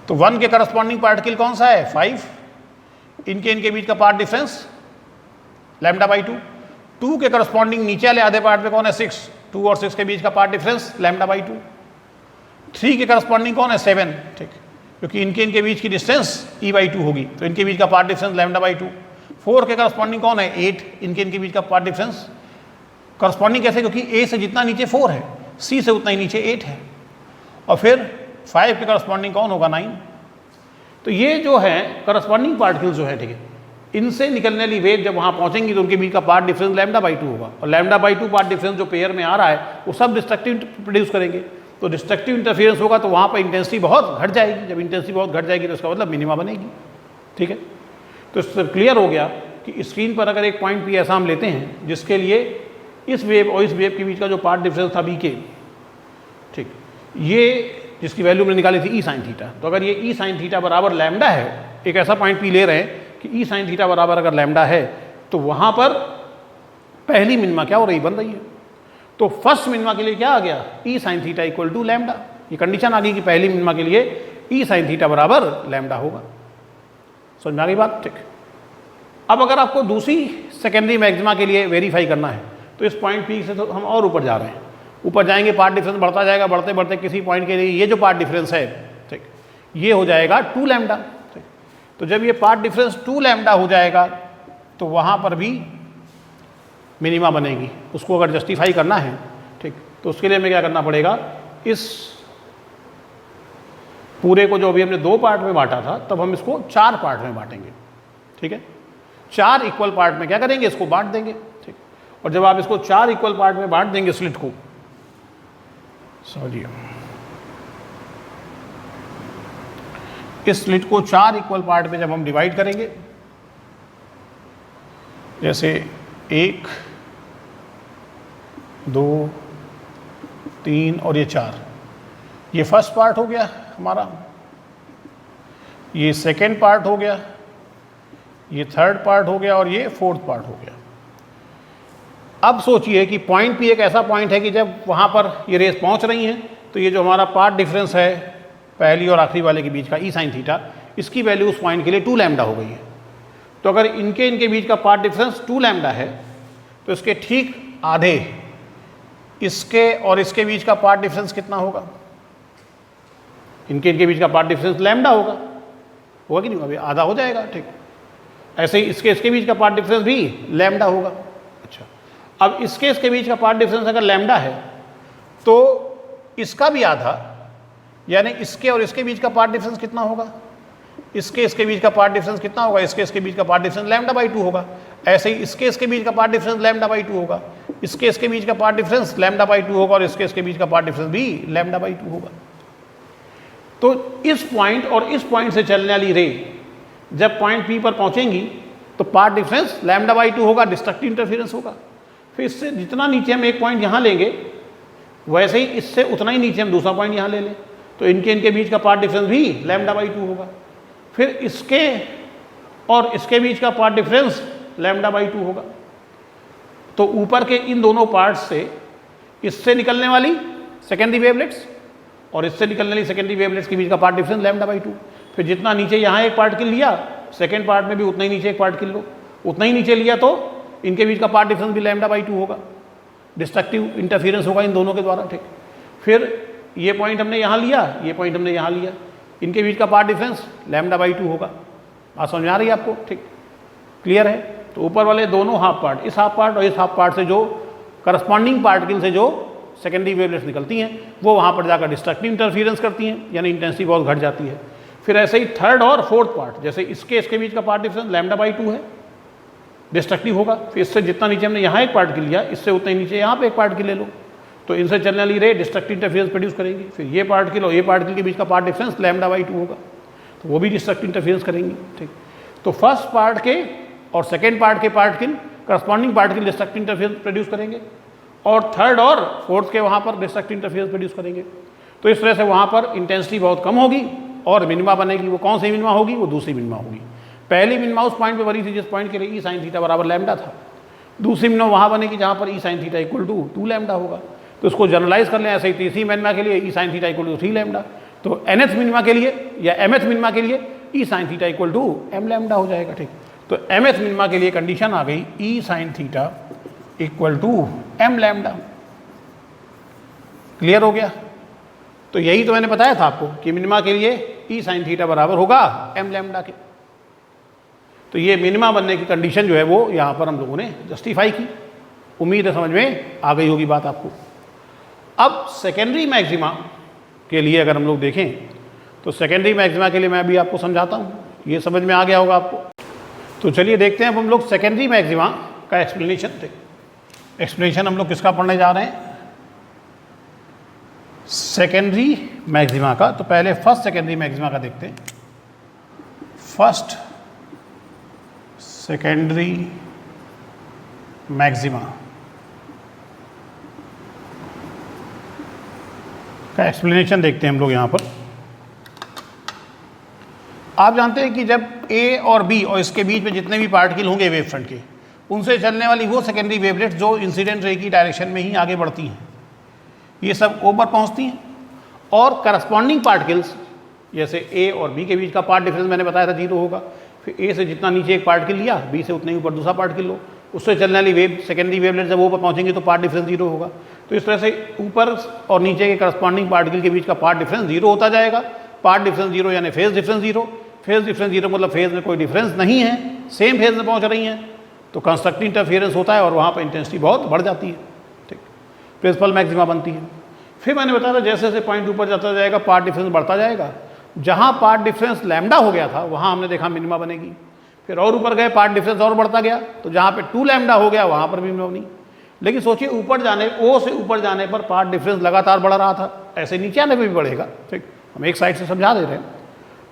तो 1 के करस्पॉन्डिंग पार्टिकल कौन सा है 5, इनके बीच का पाथ डिफरेंस λ/2। 2 के करस्पॉन्डिंग नीचे वाले आधे पार्ट में कौन है 6, 2 और 6 के बीच का पाथ डिफरेंस λ/2। 3 के करस्पॉन्डिंग कौन है 7, ठीक, क्योंकि इनके बीच की डिस्टेंस e/2 होगी, तो इनके बीच का पाथ डिफरेंस λ/2। 4 के करस्पॉन्डिंग कौन है 8, इनके बीच का पाथ डिफरेंस करस्पॉन्डिंग कैसे, क्योंकि ए से जितना नीचे 4 है, सी से उतना ही नीचे 8 है, और फिर 5 के करस्पॉन्डिंग कौन होगा 9। तो ये जो है करस्पॉन्डिंग पार्टिकल्स जो है, ठीक है, इनसे निकलने वाली वेव जब वहाँ पहुँचेंगी तो उनके बीच का पाथ डिफरेंस λ/2 होगा, और λ/2 पाथ डिफरेंस जो पेयर में आ रहा है वो सब डिस्ट्रक्टिव प्रोड्यूस करेंगे, तो डिस्ट्रक्टिव इंटरफियरेंस होगा, तो वहाँ पर इंटेंसिटी बहुत घट जाएगी। जब इंटेंसिटी बहुत घट जाएगी तो इसका मतलब मिनिमा बनेगी। ठीक है, तो इससे क्लियर हो गया कि स्क्रीन पर अगर एक पॉइंट पी ऐसा हम लेते हैं जिसके लिए इस वेव और इस वेव के बीच का जो पाथ डिफरेंस था बी के, ठीक, ये जिसकी वैल्यू मैंने निकाली थी e sin थीटा, तो अगर ये e sin थीटा बराबर लैम्डा है, एक ऐसा पॉइंट पी ले रहे हैं कि e sin थीटा बराबर अगर लैम्डा है, तो वहाँ पर पहली मिनिमा क्या हो रही, बन रही है। तो फर्स्ट मिनिमा के लिए क्या आ गया, e sin theta equal to lambda, ये कंडीशन आ गई कि पहली मिनिमा के लिए e sin थीटा बराबर लैम्डा होगा। समझ में आ गई बात, ठीक। अब अगर आपको दूसरी सेकेंडरी मैक्सिमा के लिए वेरीफाई करना है, तो इस पॉइंट पी से तो हम और ऊपर जा रहे हैं, ऊपर जाएंगे पाथ डिफरेंस बढ़ता जाएगा, बढ़ते बढ़ते किसी पॉइंट के लिए ये जो पाथ डिफरेंस है, ठीक, ये हो जाएगा 2 लैम्डा। ठीक, तो जब ये पाथ डिफरेंस 2 लैम्डा हो जाएगा तो वहाँ पर भी मिनिमा बनेगी। उसको अगर जस्टिफाई करना है, ठीक, तो उसके लिए हमें क्या करना पड़ेगा, इस पूरे को जो अभी हमने 2 पार्ट में बांटा था, तब हम इसको 4 पार्ट में बांटेंगे। ठीक है, 4 इक्वल पार्ट में क्या करेंगे, इसको बांट देंगे। ठीक, और जब आप इसको 4 इक्वल पार्ट में बांट देंगे स्लिट को, समझिए इस स्लिट को 4 इक्वल पार्ट में जब हम डिवाइड करेंगे, जैसे 1 2 3 और ये 4, ये फर्स्ट पार्ट हो गया हमारा, ये सेकेंड पार्ट हो गया, ये थर्ड पार्ट हो गया, और ये फोर्थ पार्ट हो गया। अब सोचिए कि पॉइंट पी एक ऐसा पॉइंट है कि जब वहाँ पर ये रेस पहुँच रही हैं, तो ये जो हमारा पाथ डिफरेंस है पहली और आखिरी वाले के बीच का e sin थीटा, इसकी वैल्यू उस पॉइंट के लिए 2 लैम्डा हो गई है। तो अगर इनके बीच का पाथ डिफरेंस 2 लैम्डा है, तो इसके ठीक आधे इसके और इसके बीच का पाथ डिफरेंस कितना होगा, इनके बीच का पाथ डिफरेंस लैम्डा होगा कि नहीं, अभी आधा हो जाएगा। ठीक, ऐसे ही इसके बीच का पाथ डिफरेंस भी लैम्डा होगा। अच्छा, अब इसके बीच का पाथ डिफरेंस अगर लैम्डा है, तो इसका भी आधा यानी इसके और इसके बीच का पाथ डिफरेंस कितना होगा, इसके बीच का पाथ डिफरेंस कितना होगा, इसके बीच का पाथ डिफरेंस λ/2 होगा। ऐसे ही इसके बीच का पाथ डिफरेंस λ/2 होगा, इसके बीच का पाथ डिफरेंस λ/2 होगा और इसके बीच का पाथ डिफरेंस भी λ/2 होगा। तो इस पॉइंट और इस पॉइंट से चलने वाली रे जब पॉइंट P पर पहुंचेंगी तो पाथ डिफरेंस λ/2 होगा, डिस्ट्रक्टिव इंटरफेरेंस होगा। फिर इससे जितना नीचे हम एक पॉइंट यहाँ लेंगे वैसे ही इससे उतना ही नीचे हम दूसरा पॉइंट यहाँ ले लें, तो इनके बीच का पाथ डिफरेंस भी λ/2 होगा। फिर इसके और इसके बीच का पाथ डिफरेंस λ/2 होगा। तो ऊपर के इन दोनों पार्ट्स से इससे निकलने वाली सेकेंडरी वेवलेट्स और इससे निकलने वाली सेकेंडरी वेवलेट्स के बीच का पाथ डिफरेंस λ/2। फिर जितना नीचे यहाँ एक पार्टिकल लिया सेकेंड पार्ट में भी उतना ही नीचे एक पार्टिकल लो, उतना ही नीचे लिया तो इनके बीच का पाथ डिफरेंस भी λ/2 होगा, डिस्ट्रक्टिव इंटरफेरेंस होगा इन दोनों के द्वारा। ठीक, फिर ये पॉइंट हमने यहाँ लिया, ये पॉइंट हमने यहाँ लिया, इनके बीच का पाथ डिफरेंस λ/2 होगा। बात समझ आ रही है आपको? ठीक, क्लियर है? तो ऊपर वाले दोनों हाफ पार्ट, इस हाफ पार्ट और इस हाफ पार्ट से जो करस्पॉन्डिंग पार्टिकल से जो सेकेंडरी वेवलेट्स निकलती हैं वो वहाँ पर जाकर डिस्ट्रक्टिव इंटरफेरेंस करती हैं, यानी इंटेंसिटी बहुत घट जाती है। फिर ऐसे ही थर्ड और फोर्थ पार्ट, जैसे इसके बीच का पाथ डिफरेंस λ/2 है, डिस्ट्रक्टिव होगा। फिर इससे जितना नीचे हमने यहाँ एक पार्टिकल लिया इससे उतना ही नीचे यहाँ पे एक पार्टिकल ले लो, तो इनसे चलने वाली रे डिस्ट्रक्टिव इंटरफेरेंस प्रोड्यूस करेंगी। फिर ये पार्टिकल और ये पार्टिकल के बीच का पाथ डिफरेंस λ/2 होगा, तो वो भी डिस्ट्रक्टिव इंटरफेरेंस करेंगी। ठीक, तो फर्स्ट पार्ट के और सेकेंड पार्ट के particle corresponding particle destructive interference produce करेंगे और थर्ड और फोर्थ के वहाँ पर डिस्ट्रक्टिव इंटरफेरेंस प्रोड्यूस करेंगे। तो इस तरह से वहाँ पर इंटेंसिटी बहुत कम होगी और मिनिमा बनेगी। वो कौन सी मिनिमा होगी? वो दूसरी मिनिमा होगी। पहली मिनिमा उस पॉइंट पे बनी थी जिस पॉइंट के लिए E sin θ बराबर लैम्डा था। दूसरी मिनिमा वहाँ बनेगी जहाँ पर E sin θ equal to 2 lambda होगा। तो इसको जनरलाइज कर लें ऐसे ही तीसरी मिनिमा के लिए E sin θ equal to 3 lambda, तो nth मिनिमा के लिए या mth मिनिमा के लिए E sin θ equal to m lambda हो जाएगा। ठीक, तो mth मिनिमा के लिए कंडीशन आ गई E sin θ equal to m lambda. Clear हो गया? तो यही तो मैंने बताया था आपको कि मिनिमा के लिए E sin θ बराबर होगा m लैम्डा के। तो ये मिनिमा बनने की कंडीशन जो है वो यहाँ पर हम लोगों ने जस्टिफाई की। उम्मीद है समझ में आ गई होगी बात आपको। अब सेकेंडरी मैक्सिमा के लिए अगर हम लोग देखें तो सेकेंडरी मैक्सिमा के लिए मैं अभी आपको समझाता हूँ, ये समझ में आ गया होगा आपको। तो चलिए देखते हैं अब हम लोग सेकेंडरी मैक्सिमा का एक्सप्लेनेशन। एक्सप्लेनेशन हम लोग किसका पढ़ने जा रहे हैं? सेकेंडरी मैक्सिमा का। तो पहले फर्स्ट सेकेंडरी मैक्सिमा का देखते हैं। फर्स्ट सेकेंडरी मैक्सिमा का एक्सप्लेनेशन देखते हैं हम लोग यहाँ पर। आप जानते हैं कि जब A और B और इसके बीच में जितने भी पार्टिकल होंगे वेव फ्रंट के, उनसे चलने वाली वो सेकेंडरी वेवलेट्स जो इंसिडेंट रे की डायरेक्शन में ही आगे बढ़ती हैं, ये सब O पर पहुँचती हैं और करस्पॉन्डिंग पार्टिकल्स जैसे A और B के बीच का पाथ डिफरेंस मैंने बताया था 0 होगा। फिर A से जितना नीचे एक पार्टिकल लिया, B से उतने ही ऊपर दूसरा पार्टिकल लो, उससे चलने वाली वेव सेकेंडरी वेवलेट जब O पर पहुँचेंगे तो पाथ डिफरेंस 0 होगा। तो इस तरह से ऊपर और नीचे के करस्पॉन्डिंग पार्टिकल के बीच का पाथ डिफरेंस 0 होता जाएगा। पाथ डिफरेंस 0 यानी फेज डिफरेंस 0। फेज डिफरेंस 0 मतलब फेज में कोई डिफरेंस नहीं है, सेम फेज में पहुँच रही हैं, तो कंस्ट्रक्टिव इंटरफेरेंस होता है और वहाँ पर इंटेंसिटी बहुत बढ़ जाती है। ठीक, प्रिंसिपल मैक्सिमा बनती है। फिर मैंने बताया था जैसे जैसे पॉइंट ऊपर जाता जाएगा पाथ डिफरेंस बढ़ता जाएगा। जहाँ पाथ डिफरेंस लैम्डा हो गया था वहाँ हमने देखा मिनिमा बनेगी। फिर और ऊपर गए पाथ डिफरेंस और बढ़ता गया, तो जहाँ पे 2 लैम्डा हो गया वहाँ पर भी मिनिमा बनी। लेकिन सोचिए ऊपर जाने O से ऊपर जाने पर पाथ डिफरेंस लगातार बढ़ रहा था, ऐसे नीचे आने पर भी बढ़ेगा। ठीक, हम एक साइड से समझा दे रहे हैं।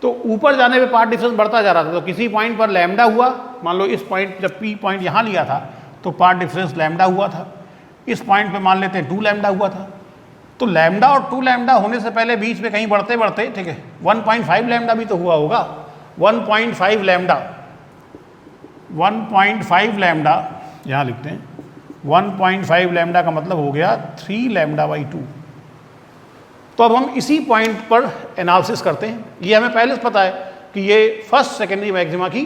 तो ऊपर जाने पे पाथ डिफरेंस बढ़ता जा रहा था, तो किसी पॉइंट पर लैम्डा हुआ, मान लो इस पॉइंट जब P पॉइंट यहाँ लिया था तो पाथ डिफरेंस लैम्डा हुआ था। इस पॉइंट पे मान लेते हैं 2 लैम्डा हुआ था। तो लैम्डा और 2 लैम्डा होने से पहले बीच में कहीं बढ़ते बढ़ते, ठीक है, 1.5 लैम्डा भी तो हुआ होगा। 1.5 लैम्डा, 1.5 लैम्डा यहाँ लिखते हैं। 1.5 लैम्डा का मतलब हो गया 3 λ/2। तो अब हम इसी पॉइंट पर एनालिसिस करते हैं। ये हमें पहले से पता है कि ये फर्स्ट सेकेंडरी मैक्सिमा की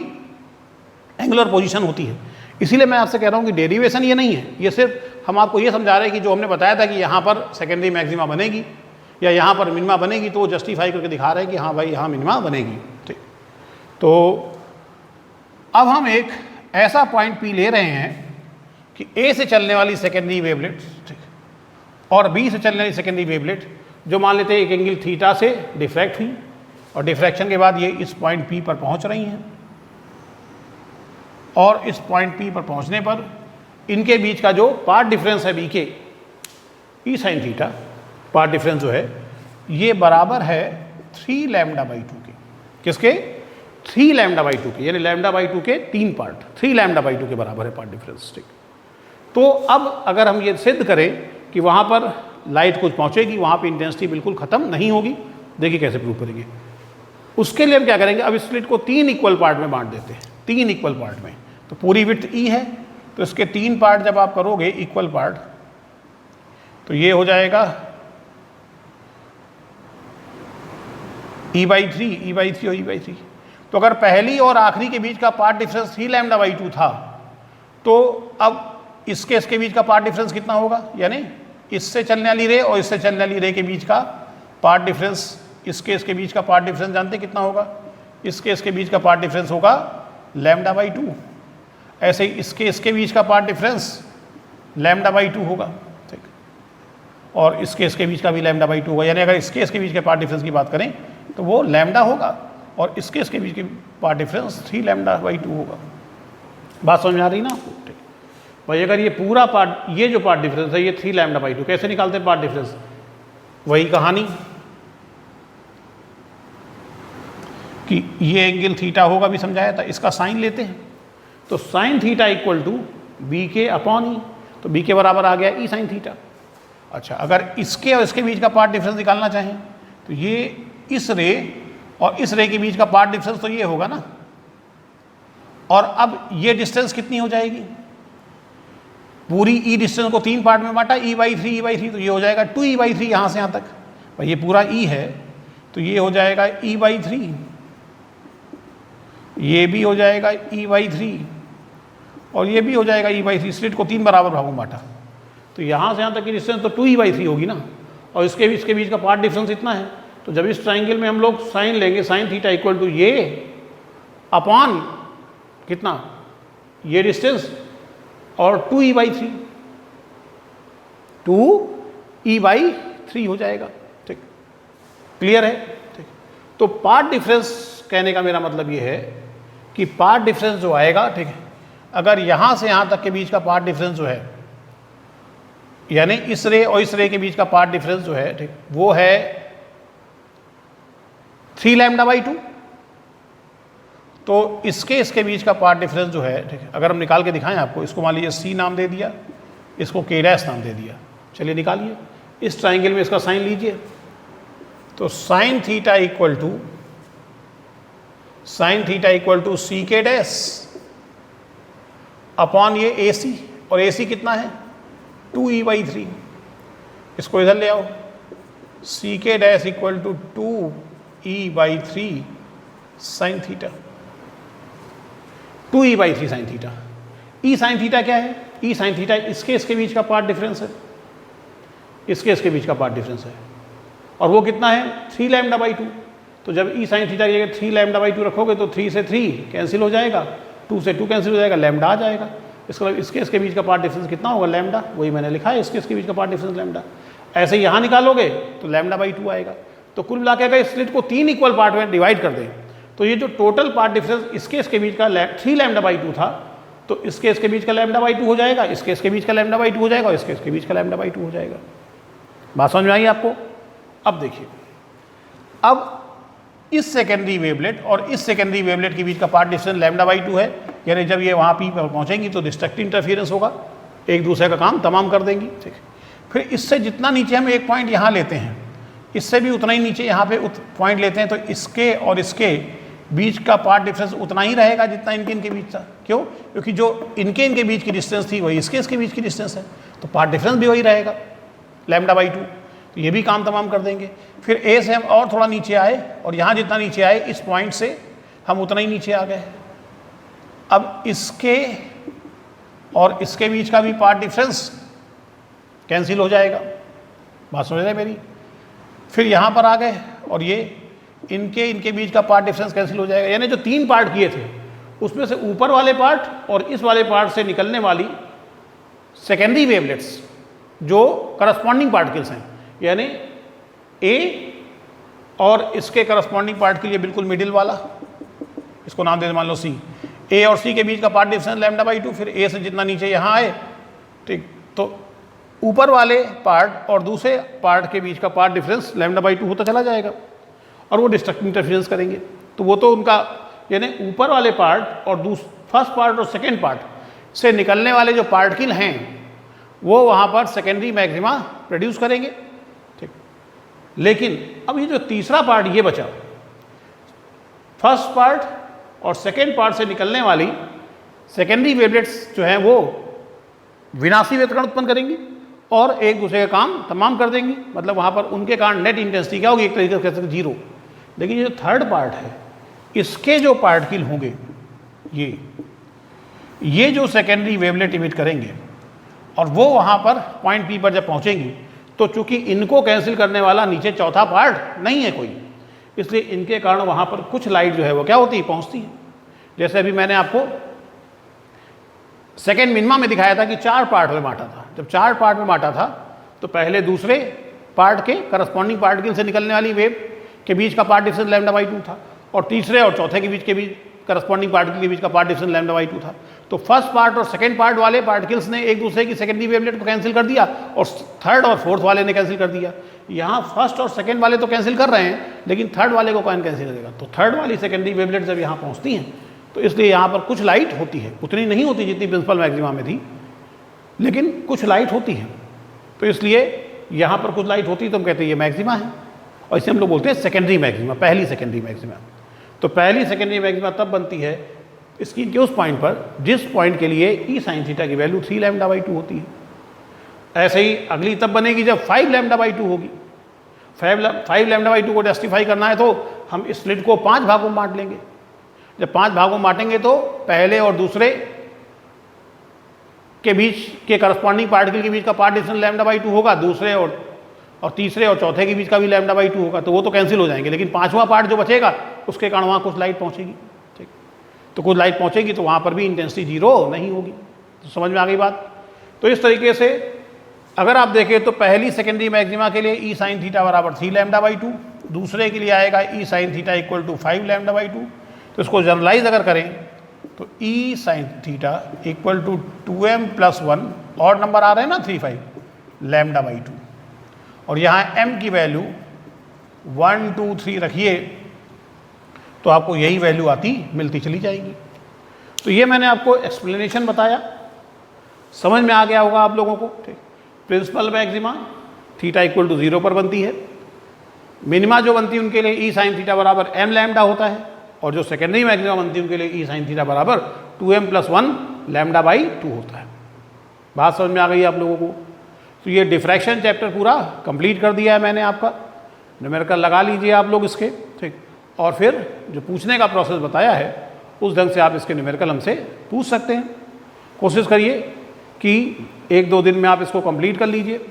एंगुलर पोजीशन होती है। इसीलिए मैं आपसे कह रहा हूँ कि डेरिवेशन ये नहीं है, ये सिर्फ हम आपको ये समझा रहे हैं कि जो हमने बताया था कि यहाँ पर सेकेंडरी मैक्सिमा बनेगी या यहाँ पर मिनिमा बनेगी, तो वो जस्टिफाई करके दिखा रहे हैं कि हाँ भाई यहाँ मिनिमा बनेगी। ठीक, तो अब हम एक ऐसा पॉइंट P ले रहे हैं कि A से चलने वाली सेकेंडरी वेवलेट और B से चलने वाली सेकेंडरी वेवलेट जो मान लेते हैं एक एंगल थीटा से डिफ्रैक्ट हुई और डिफ्रैक्शन के बाद ये इस पॉइंट पी पर पहुंच रही हैं, और इस पॉइंट पी पर पहुंचने पर इनके बीच का जो पार्ट डिफरेंस है बी के ई साइन थीटा, पार्ट डिफरेंस जो है ये बराबर है 3 लैम्डा बाई 2 के। किसके? 3 लैम्डा बाई 2 के, यानी लैम्डा बाई 2 के 3 पार्ट, 3 लैम्डा बाई 2 के बराबर है पार्ट डिफरेंस। ठीक, तो अब अगर हम ये सिद्ध करें कि वहाँ पर लाइट कुछ पहुँचेगी, वहाँ पे इंटेंसिटी बिल्कुल ख़त्म नहीं होगी, देखिए कैसे प्रूव करेंगे। उसके लिए हम क्या करेंगे, अब स्लिट को 3 इक्वल पार्ट में बांट देते हैं, 3 इक्वल पार्ट में। तो पूरी विड्थ ई है, तो इसके 3 पार्ट जब आप करोगे इक्वल पार्ट, तो ये हो जाएगा E/3, E/3 और E/3। तो अगर पहली और आखिरी के बीच का पार्ट डिफरेंस 3 लैम्डा बाई 2 था, तो अब इसके बीच का पार्ट डिफरेंस कितना होगा, यानी इससे चलने वाली रे और इससे चलने वाली रे के बीच का पार्ट डिफरेंस, इसके बीच का पार्ट डिफरेंस जानते कितना होगा? इसके बीच का पार्ट डिफरेंस होगा लैम्डा बाई 2। ऐसे ही इसके बीच का पार्ट डिफरेंस लैम्डा बाई 2 होगा। ठीक, और इसके बीच का भी लैम्डा बाई 2 होगा, यानी अगर इसके बीच के पार्ट डिफरेंस की बात करें तो वो लैम्डा होगा, और इसके बीच की पार्ट डिफरेंस 3 लैम्डा बाई 2 होगा। बात समझ में आ रही ना? ठीक भाई, अगर ये पूरा पार्ट, ये जो पार्ट डिफरेंस है ये 3 लैम्डा बाई 2, कैसे निकालते हैं पार्ट डिफरेंस? वही कहानी कि ये एंगल थीटा होगा भी समझाया था, इसका साइन लेते हैं, तो sine theta equal to b के अपॉन ई, तो बी के बराबर आ गया ई साइन थीटा। अच्छा, अगर इसके और इसके बीच का पार्ट डिफरेंस निकालना चाहें तो ये इस रे और इस रे के बीच का पार्ट डिफरेंस तो ये होगा ना, और अब ये डिस्टेंस कितनी हो जाएगी? पूरी ई डिस्टेंस को 3 पार्ट में बांटा, E/3, तो ये हो जाएगा 2E/3 यहाँ से यहाँ तक। भाई ये पूरा ई है, तो ये हो जाएगा E/3, ये भी हो जाएगा E/3 और ये भी हो जाएगा E/3। स्लिट को 3 बराबर भागों में बांटा, तो यहाँ से यहाँ तक की डिस्टेंस तो 2E/3 होगी ना, और इसके बीच का पार्ट डिफरेंस इतना है। तो जब इस ट्राइंगल में हम लोग साइन लेंगे, साइन थीटा इक्वल टू ये अपॉन कितना, ये डिस्टेंस और 2E/3, 2E/3 हो जाएगा। ठीक, क्लियर है? ठीक, तो पार्ट डिफरेंस कहने का मेरा मतलब ये है कि पार्ट डिफरेंस जो आएगा, ठीक है, अगर यहाँ से यहाँ तक के बीच का पार्ट डिफरेंस जो है, यानी इस रे और इस रे के बीच का पार्ट डिफरेंस जो है, ठीक, वो है 3 लैम्डा बाई 2, तो इसके बीच का पार्ट डिफरेंस जो है, ठीक है, अगर हम निकाल के दिखाएं आपको, इसको मान लीजिए C नाम दे दिया, इसको K' नाम दे दिया, चलिए निकालिए। इस ट्राइंगल में इसका साइन लीजिए, तो sine theta equal to CK' upon ये AC, और AC कितना है? 2E/3। इसको इधर ले आओ, CK' equal to 2E/3 sine theta, 2E/3 sine theta. E sine theta क्या है? E साइन थीटा इसके बीच का पार्ट डिफरेंस है, इसके बीच का पार्ट डिफरेंस है, और वो कितना है? 3 लैम्डा बाई 2। तो जब E साइन थीटा की जगह 3 लैम्डा बाई 2 रखोगे तो 3 से 3 कैंसिल हो जाएगा, 2 से 2 कैंसिल हो जाएगा, लैम्डा आ जाएगा। इसका मतलब इसके बीच का पार्ट डिफरेंस कितना होगा? लैम्डा, वही मैंने लिखा है, इसके बीच का पार्ट डिफरेंस लैम्डा। ऐसे यहाँ निकालोगे तो लैम्डा बाई 2 आएगा। तो कुल मिला के अगर इस स्लिट को 3 इक्वल पार्ट में डिवाइड कर दें, तो ये जो टोटल पार्ट डिफरेंस इसके बीच का 3 लैम्डा बाई 2 था, तो इसके बीच का लैम्डा बाई 2 हो जाएगा, इसके बीच का लैम्डा बाई 2 हो जाएगा, और इसके बीच का लैम्डा बाई 2 हो जाएगा। बात समझ में आई आपको? अब देखिए, अब इस सेकेंडरी वेवलेट और इस सेकेंडरी वेवलेट के बीच का पार्ट डिफरेंस लैम्डा बाई 2 है, यानी जब ये वहाँ पी पर पहुँचेंगी तो डिस्ट्रक्टिव इंटरफियरेंस होगा, एक दूसरे का काम तमाम कर देंगी। ठीक, फिर इससे जितना नीचे हम एक पॉइंट यहाँ लेते हैं, इससे भी उतना ही नीचे यहाँ पे पॉइंट लेते हैं, तो इसके और इसके बीच का पार्ट डिफरेंस उतना ही रहेगा जितना इनके बीच था। क्यों? क्योंकि जो इनके बीच की डिस्टेंस थी वही इसके बीच की डिस्टेंस है, तो पार्ट डिफरेंस भी वही रहेगा लैम्डा बाई 2। तो ये भी काम तमाम कर देंगे। फिर ए से हम और थोड़ा नीचे आए, और यहाँ जितना नीचे आए इस पॉइंट से हम उतना ही नीचे आ गए। अब इसके और इसके बीच का भी पार्ट डिफरेंस कैंसिल हो जाएगा। बात समझ रहे मेरी? फिर यहाँ पर आ गए, और ये इनके बीच का पार्ट डिफरेंस कैंसिल हो जाएगा। यानी जो 3 पार्ट किए थे उसमें से ऊपर वाले पार्ट और इस वाले पार्ट से निकलने वाली सेकेंडरी वेवलेट्स जो करस्पॉन्डिंग पार्टिकल्स हैं, यानी ए और इसके करस्पॉन्डिंग पार्ट के लिए बिल्कुल मिडिल वाला, इसको नाम दे दें मान लो सी। ए और सी के बीच का पार्ट डिफरेंस λ/2, फिर ए से जितना नीचे यहाँ आए, ठीक, तो ऊपर वाले पार्ट और दूसरे पार्ट के बीच का पार्ट डिफरेंस λ/2 होता चला जाएगा और वो डिस्ट्रक्टिव इंटरफेरेंस करेंगे। तो वो तो उनका यानी ऊपर वाले पार्ट और फर्स्ट पार्ट और सेकेंड पार्ट से निकलने वाले जो पार्टिकल हैं वो वहाँ पर सेकेंडरी मैक्सिमा प्रोड्यूस करेंगे, ठीक। लेकिन अब ये जो तीसरा पार्ट ये बचा, फर्स्ट पार्ट और सेकेंड पार्ट से निकलने वाली सेकेंडरी वेवलेट्स जो हैं वो विनाशी व्यतकण उत्पन्न करेंगी और एक दूसरे का काम तमाम कर देंगी। मतलब वहाँ पर उनके कारण नेट इंटेंसिटी क्या होगी, एक तरीके से कह सकते जीरो। लेकिन ये जो थर्ड पार्ट है इसके जो पार्टिकल होंगे ये जो सेकेंडरी वेवलेट इमिट करेंगे और वो वहाँ पर पॉइंट पी पर जब पहुँचेंगी तो चूंकि इनको कैंसिल करने वाला नीचे चौथा पार्ट नहीं है कोई, इसलिए इनके कारण वहाँ पर कुछ लाइट जो है वो क्या होती है, पहुँचती है। जैसे अभी मैंने आपको सेकेंड मिनिमा में दिखाया था कि 4 पार्ट में बांटा था। जब 4 पार्ट में बांटा था तो पहले दूसरे पार्ट के करस्पॉन्डिंग पार्टिकल से निकलने वाली वेव के बीच का पार्ट डिफरेंस λ/2 था और तीसरे और चौथे के बीच करस्पॉन्डिंग पार्टिकल के बीच का पार्ट डिफरेंस λ/2 था। तो फर्स्ट पार्ट और सेकेंड पार्ट वाले पार्टिकल्स ने एक दूसरे की सेकेंडरी वेवलेट को कैंसिल कर दिया और थर्ड और फोर्थ वाले ने कैंसिल कर दिया। यहाँ फर्स्ट और सेकेंड वाले तो कैंसिल कर रहे हैं लेकिन थर्ड वाले को कौन कैंसिल करेगा। तो थर्ड वाली सेकेंडरी वेवलेट जब यहाँ पहुँचती हैं तो इसलिए यहाँ पर कुछ लाइट होती है, उतनी नहीं होती जितनी प्रिंसिपल मैक्सिमा में थी, लेकिन कुछ लाइट होती है। तो इसलिए यहाँ पर कुछ लाइट होती है तो हम कहते हैं ये मैक्सिमा है और इसे हम लोग बोलते हैं सेकेंडरी मैक्सिमा, पहली सेकेंडरी मैक्सिमा। तो पहली सेकेंडरी मैक्सिमा तब बनती है स्क्रीन के उस पॉइंट पर जिस पॉइंट के लिए ई साइन थीटा की वैल्यू 3 λ/2 होती है। ऐसे ही अगली तब बनेगी जब 5 λ/2 होगी। 5 λ/2 को जस्टिफाई करना है तो हम इस स्लिट को 5 भागों में बांट लेंगे। जब 5 भागों में बांटेंगे तो पहले और दूसरे के बीच के करस्पॉन्डिंग पार्टिकल के बीच का पार्ट डिफरेंस λ/2 होगा, दूसरे और तीसरे और चौथे के बीच का भी λ/2 होगा, तो वो तो कैंसिल हो जाएंगे। लेकिन 5वां पार्ट जो बचेगा उसके कारण वहाँ कुछ लाइट पहुँचेगी, ठीक। तो कुछ लाइट पहुँचेगी तो वहाँ पर भी इंटेंसिटी जीरो नहीं होगी। तो समझ में आ गई बात। तो इस तरीके से अगर आप देखें तो पहली सेकेंडरी मैक्सिमा के लिए ई साइन थीटा बराबर 3 λ/2, दूसरे के लिए आएगा E sine theta equal to 5 λ/2। तो इसको जनरलाइज अगर करें तो ई sine theta equal to 2m + 1 और नंबर आ रहे हैं ना 3 5 λ/2 और यहाँ m की वैल्यू 1 2 3 रखिए तो आपको यही वैल्यू आती मिलती चली जाएगी। तो ये मैंने आपको एक्सप्लेनेशन बताया, समझ में आ गया होगा आप लोगों को, ठीक। Principal maxima theta equal to 0 पर बनती है, मिनिमा जो बनती है उनके लिए ई साइन थीटा बराबर m λ होता है और जो सेकेंडरी मैक्सिमा बनती है उनके लिए ई साइन थीटा बराबर 2m + 1 λ/2 होता है। बात समझ में आ गई आप लोगों को। तो ये डिफ्रैक्शन चैप्टर पूरा कंप्लीट कर दिया है मैंने आपका। न्यूमेरिकल लगा लीजिए आप लोग इसके, ठीक। और फिर जो पूछने का प्रोसेस बताया है उस ढंग से आप इसके न्यूमेरिकल हमसे पूछ सकते हैं। कोशिश करिए कि 1-2 दिन में आप इसको कंप्लीट कर लीजिए।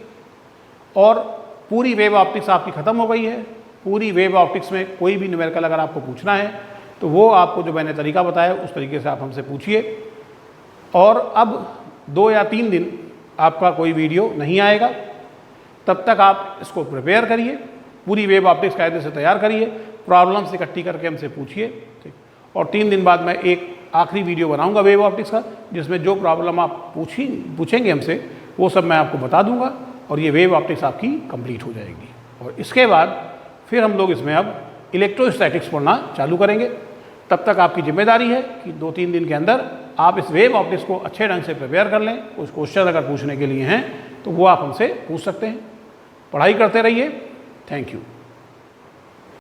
और पूरी वेव ऑप्टिक्स आपकी ख़त्म हो गई है। पूरी वेव ऑप्टिक्स में कोई भी न्यूमेरिकल अगर आपको पूछना है तो वो आपको जो मैंने तरीका बताया उस तरीके से आप हमसे पूछिए। और अब 2 या 3 दिन आपका कोई वीडियो नहीं आएगा, तब तक आप इसको प्रिपेयर करिए, पूरी वेव ऑप्टिक्स कायदे से तैयार करिए, प्रॉब्लम्स इकट्ठी करके हमसे पूछिए, ठीक। और 3 दिन बाद मैं एक आखिरी वीडियो बनाऊंगा वेव ऑप्टिक्स का, जिसमें जो प्रॉब्लम आप पूछेंगे हमसे वो सब मैं आपको बता दूंगा और ये वेव ऑप्टिक्स आपकी कंप्लीट हो जाएगी। और इसके बाद फिर हम लोग इसमें अब इलेक्ट्रोस्टैटिक्स पढ़ना चालू करेंगे। तब तक आपकी जिम्मेदारी है कि 2-3 दिन के अंदर आप इस वेव ऑप्टिक्स को अच्छे ढंग से प्रिपेयर कर लें। कुछ क्वेश्चन अगर पूछने के लिए हैं तो वो आप हमसे पूछ सकते हैं। पढ़ाई करते रहिए। Thank you.